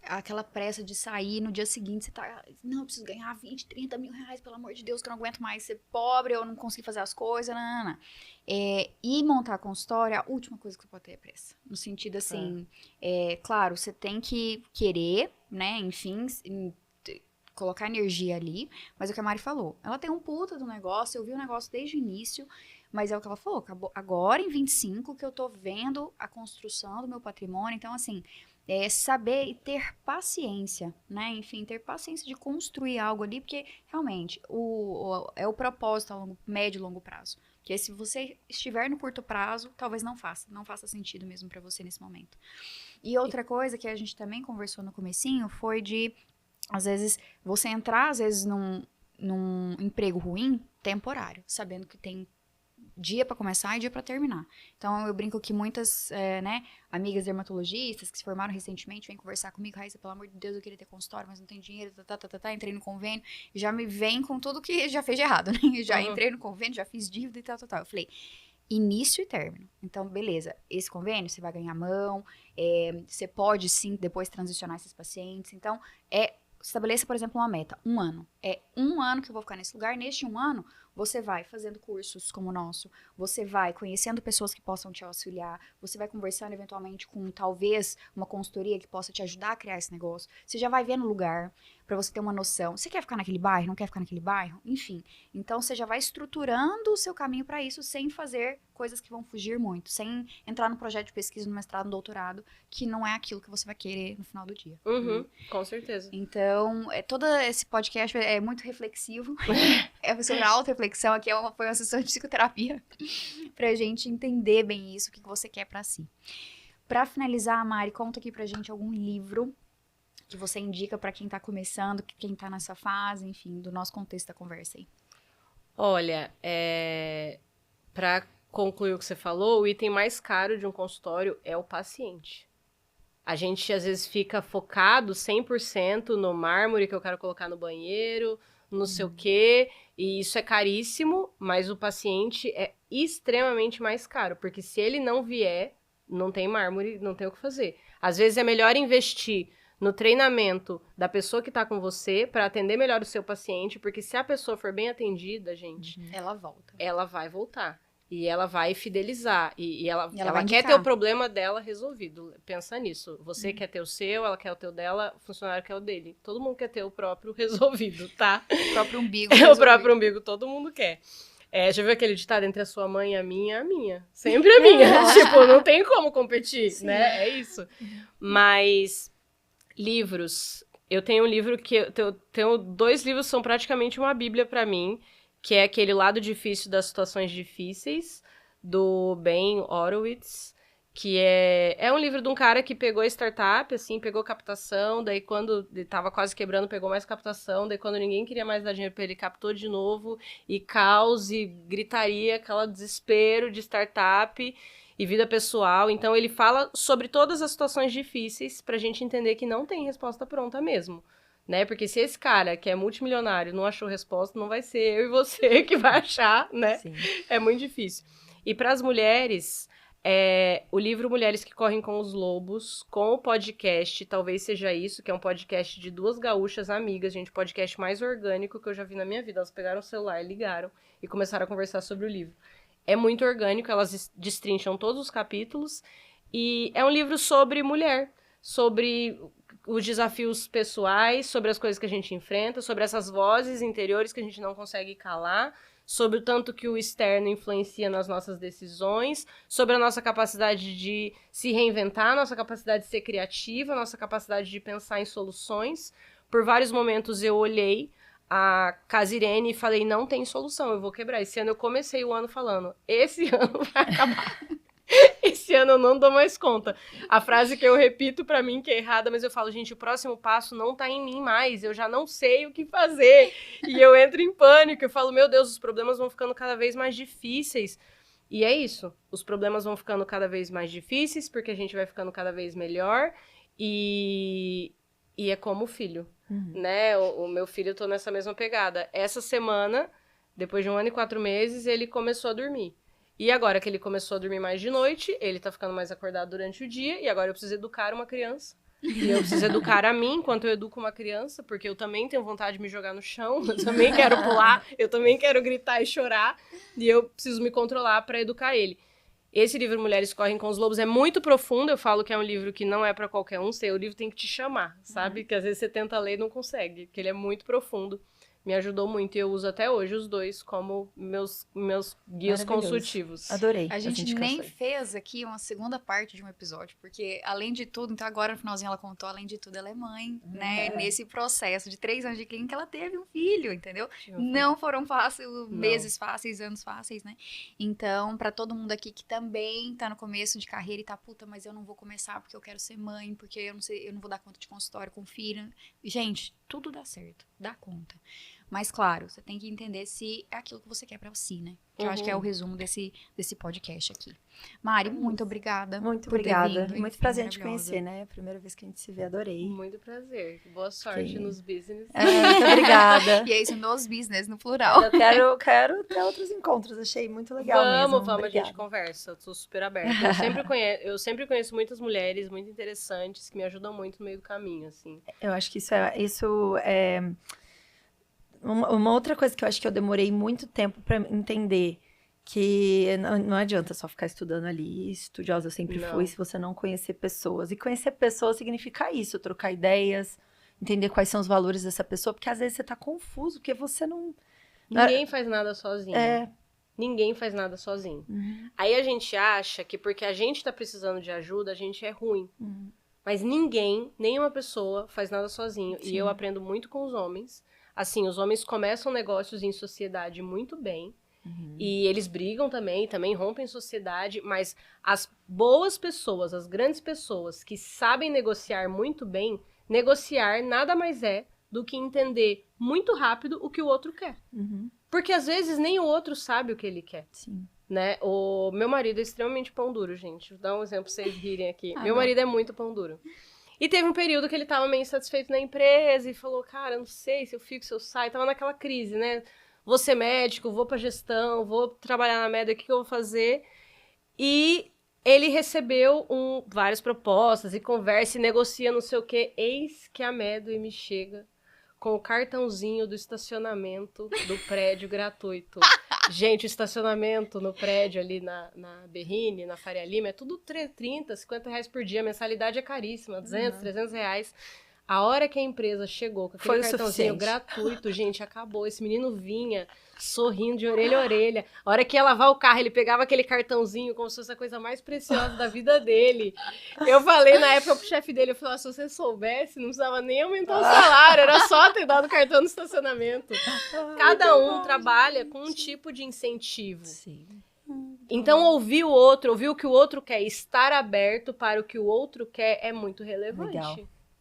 aquela pressa de sair no dia seguinte, você tá, não, eu preciso ganhar 20, 30 mil reais, pelo amor de Deus, que eu não aguento mais ser pobre, eu não consegui fazer as coisas, não. E montar consultório, a última coisa que você pode ter é pressa. No sentido assim, claro, você tem que querer, né, enfim, colocar energia ali, mas é o que a Mari falou, ela tem um puta do negócio, eu vi o negócio desde o início, mas é o que ela falou, agora em 25 que eu tô vendo a construção do meu patrimônio, então assim, saber e ter paciência, né, enfim, ter paciência de construir algo ali, porque realmente é o propósito a médio e longo prazo, porque se você estiver no curto prazo, talvez não faça sentido mesmo pra você nesse momento. E outra coisa que a gente também conversou no comecinho foi de às vezes, você entrar, às vezes, num emprego ruim, temporário, sabendo que tem dia pra começar e dia pra terminar. Então, eu brinco que muitas, amigas dermatologistas que se formaram recentemente vêm conversar comigo, Raíssa, pelo amor de Deus, eu queria ter consultório, mas não tenho dinheiro, entrei no convênio, e já me vem com tudo que já fez de errado, né? Já entrei no convênio, já fiz dívida e tal. Eu falei, início e término. Então, beleza, esse convênio você vai ganhar mão, você pode, sim, depois transicionar esses pacientes. Então, estabeleça, por exemplo, uma meta, 1 ano. É 1 ano que eu vou ficar nesse lugar, neste 1 ano, Você vai fazendo cursos como o nosso, você vai conhecendo pessoas que possam te auxiliar, você vai conversando eventualmente com talvez uma consultoria que possa te ajudar a criar esse negócio. Você já vai ver no lugar para você ter uma noção. Você quer ficar naquele bairro? Não quer ficar naquele bairro? Enfim. Então você já vai estruturando o seu caminho para isso sem fazer coisas que vão fugir muito, sem entrar no projeto de pesquisa, no mestrado, no doutorado, que não é aquilo que você vai querer no final do dia. Com certeza. Então, todo esse podcast é muito reflexivo. É sobre a auto-reflexão. Aqui foi uma sessão de psicoterapia pra gente entender bem isso, o que você quer pra si. Pra finalizar, Mari, conta aqui pra gente algum livro que você indica pra quem tá começando, quem tá nessa fase, enfim, do nosso contexto da conversa aí. Olha, para concluir o que você falou, o item mais caro de um consultório é o paciente. A gente, às vezes, fica focado 100% no mármore que eu quero colocar no banheiro, não sei o quê, e isso é caríssimo, mas o paciente é extremamente mais caro, porque se ele não vier, não tem mármore, não tem o que fazer. Às vezes é melhor investir no treinamento da pessoa que tá com você para atender melhor o seu paciente, porque se a pessoa for bem atendida, gente, Ela volta. ela vai voltar. E ela vai fidelizar. E ela vai quer indicar. ter o problema dela resolvido. Pensa nisso. Você quer ter o seu, ela quer o teu dela, o funcionário quer o dele. Todo mundo quer ter o próprio resolvido, tá? O próprio umbigo. O próprio umbigo, todo mundo quer. Já viu aquele ditado entre a sua mãe e a minha? A minha. Sempre a minha. Tipo, não tem como competir, né? É isso. Mas, livros. Eu tenho um livro que... Tenho 2 livros que são praticamente uma bíblia pra mim, que é aquele Lado Difícil das Situações Difíceis, do Ben Horowitz, que é um livro de um cara que pegou startup, assim, pegou captação, daí quando ele tava quase quebrando, pegou mais captação, daí quando ninguém queria mais dar dinheiro pra ele, captou de novo, e caos, e gritaria, aquela desespero de startup e vida pessoal. Então ele fala sobre todas as situações difíceis pra gente entender que não tem resposta pronta mesmo. Né? Porque se esse cara, que é multimilionário, não achou resposta, não vai ser eu e você que vai achar, né? Sim. É muito difícil. E para as mulheres, o livro Mulheres que Correm com os Lobos, com o podcast, talvez seja isso, que é um podcast de 2 gaúchas amigas, gente, o podcast mais orgânico que eu já vi na minha vida. Elas pegaram o celular, ligaram e começaram a conversar sobre o livro. É muito orgânico, elas destrincham todos os capítulos, e é um livro sobre mulher, sobre os desafios pessoais, sobre as coisas que a gente enfrenta, sobre essas vozes interiores que a gente não consegue calar, sobre o tanto que o externo influencia nas nossas decisões, sobre a nossa capacidade de se reinventar, nossa capacidade de ser criativa, nossa capacidade de pensar em soluções. Por vários momentos eu olhei a Casirene e falei, não tem solução, eu vou quebrar. Esse ano eu comecei o ano falando, esse ano vai acabar. Esse ano eu não dou mais conta. A frase que eu repito pra mim que é errada, mas eu falo, gente, o próximo passo não tá em mim mais, eu já não sei o que fazer. E eu entro em pânico, eu falo, meu Deus, os problemas vão ficando cada vez mais difíceis. E é isso, os problemas vão ficando cada vez mais difíceis, porque a gente vai ficando cada vez melhor, e é como o filho, né? O meu filho, eu tô nessa mesma pegada. Essa semana, depois de 1 ano e 4 meses, ele começou a dormir. E agora que ele começou a dormir mais de noite, ele tá ficando mais acordado durante o dia, e agora eu preciso educar uma criança. E eu preciso educar a mim enquanto eu educo uma criança, porque eu também tenho vontade de me jogar no chão, eu também quero pular, eu também quero gritar e chorar, e eu preciso me controlar pra educar ele. Esse livro Mulheres Correm com os Lobos é muito profundo, eu falo que é um livro que não é pra qualquer um, o livro tem que te chamar, sabe? Que às vezes você tenta ler e não consegue, porque ele é muito profundo. Me ajudou muito e eu uso até hoje os 2 como meus guias consultivos. Adorei. A gente nem fez aqui uma segunda parte de um episódio, porque além de tudo, então agora no finalzinho ela contou, além de tudo ela é mãe, né? Nesse processo de 3 anos de clínica ela teve um filho, entendeu? Não foram fáceis, meses fáceis, anos fáceis, né? Então, pra todo mundo aqui que também tá no começo de carreira e tá, puta, mas eu não vou começar porque eu quero ser mãe, porque eu não sei, eu não vou dar conta de consultório com filho. Gente, tudo dá certo, dá conta. Mas, claro, você tem que entender se é aquilo que você quer pra si, né? Que eu acho que é o resumo desse podcast aqui. Mari, muito obrigada. Muito por ter obrigada. vindo, Muito enfim, prazer em te maravilhosa. conhecer, né? Primeira vez que a gente se vê, adorei. Muito prazer. Boa sorte nos business. Muito obrigada. E é isso, nos business, no plural. Eu quero ter outros encontros, achei muito legal mesmo. Vamos, a Obrigada. gente conversa. Eu tô super aberta. Eu sempre conheço muitas mulheres muito interessantes que me ajudam muito no meio do caminho, assim. Eu acho que isso é Uma outra coisa que eu acho que eu demorei muito tempo pra entender, que não adianta só ficar estudando ali, estudiosa eu sempre Não. fui, se você não conhecer pessoas. E conhecer pessoas significa isso, trocar ideias, entender quais são os valores dessa pessoa, porque às vezes você tá confuso, porque você não... Ninguém faz nada sozinho. É. Ninguém faz nada sozinho. Aí a gente acha que porque a gente tá precisando de ajuda, a gente é ruim. Mas ninguém, nenhuma pessoa faz nada sozinho. Sim. E eu aprendo muito com os homens. Assim, os homens começam negócios em sociedade muito bem. E eles brigam também rompem sociedade. Mas as boas pessoas, as grandes pessoas que sabem negociar muito bem, negociar nada mais é do que entender muito rápido o que o outro quer. Porque às vezes nem o outro sabe o que ele quer. Sim. Né? O meu marido é extremamente pão duro, gente. Vou dar um exemplo pra vocês rirem aqui. Meu não. marido é muito pão duro. E teve um período que ele tava meio insatisfeito na empresa e falou, cara, eu não sei se eu fico, se eu saio. Tava naquela crise, né? Vou ser médico, vou pra gestão, vou trabalhar na média, o que eu vou fazer? E ele recebeu várias propostas e conversa e negocia não sei o quê. Eis que a Medway me chega com o cartãozinho do estacionamento do prédio gratuito. Gente, o estacionamento no prédio ali na Berrine, na Faria Lima, é tudo 30, 50 reais por dia. A mensalidade é caríssima, 200, 300 reais. A hora que a empresa chegou com Foi aquele o cartãozinho suficiente. gratuito, gente, acabou. Esse menino vinha sorrindo de orelha a orelha. A hora que ia lavar o carro, ele pegava aquele cartãozinho como se fosse a coisa mais preciosa da vida dele. Eu falei na época pro chefe dele, eu falei, se você soubesse, não precisava nem aumentar o salário, era só ter dado o cartão no estacionamento. Cada um trabalha com um tipo de incentivo. Sim. Então, ouvir o outro, ouvir o que o outro quer, estar aberto para o que o outro quer é muito relevante. Legal.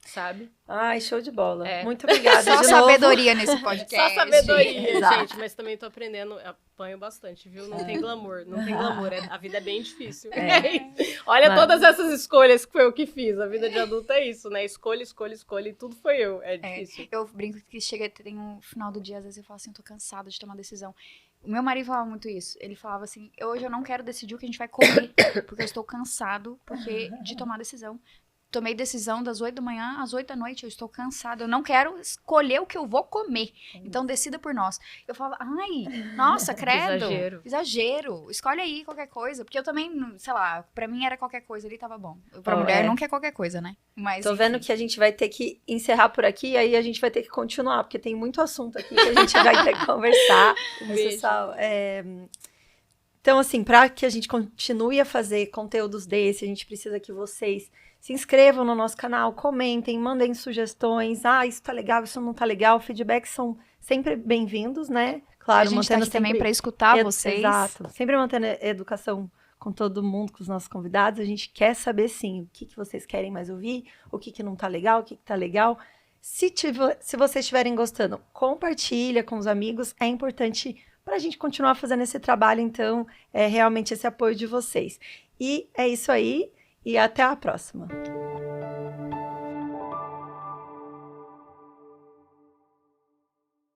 Sabe? Ai, show de bola. É. Muito obrigada Só de novo. sabedoria nesse podcast. Só sabedoria, Exato. gente. Mas também tô aprendendo, apanho bastante, viu? Não tem glamour, não tem glamour. A vida é bem difícil. Olha Mas- todas essas escolhas que foi eu que fiz. A vida de adulto é isso, né? Escolha, escolha, escolha. E tudo foi eu. É difícil. Eu brinco que chega, tem um final do dia, às vezes eu falo assim, eu tô cansada de tomar decisão. O meu marido falava muito isso. Ele falava assim, hoje eu não quero decidir o que a gente vai comer, porque eu estou cansado de tomar decisão. Tomei decisão das 8 da manhã às 8 da noite, eu estou cansada, eu não quero escolher o que eu vou comer. Então decida por nós. Eu falava, ai, nossa, credo. Exagero. Escolhe aí qualquer coisa. Porque eu também, sei lá, pra mim era qualquer coisa, ali tava bom. Pra mulher nunca é qualquer coisa, né? Mas, Tô vendo que a gente vai ter que encerrar por aqui, aí a gente vai ter que continuar, porque tem muito assunto aqui que a gente vai ter que conversar. Mas, Beijo. pessoal, então, assim, para que a gente continue a fazer conteúdos desse, a gente precisa que vocês se inscrevam no nosso canal, comentem, mandem sugestões. Ah, isso tá legal, isso não tá legal. Feedbacks são sempre bem-vindos, né? Claro, a gente tá mantendo aqui também sempre pra escutar vocês. Exato. Sempre mantendo a educação com todo mundo, com os nossos convidados. A gente quer saber, sim, o que vocês querem mais ouvir, o que não tá legal, o que tá legal. Se vocês estiverem gostando, compartilha com os amigos. É importante para a gente continuar fazendo esse trabalho, então, realmente esse apoio de vocês. E é isso aí, e até a próxima.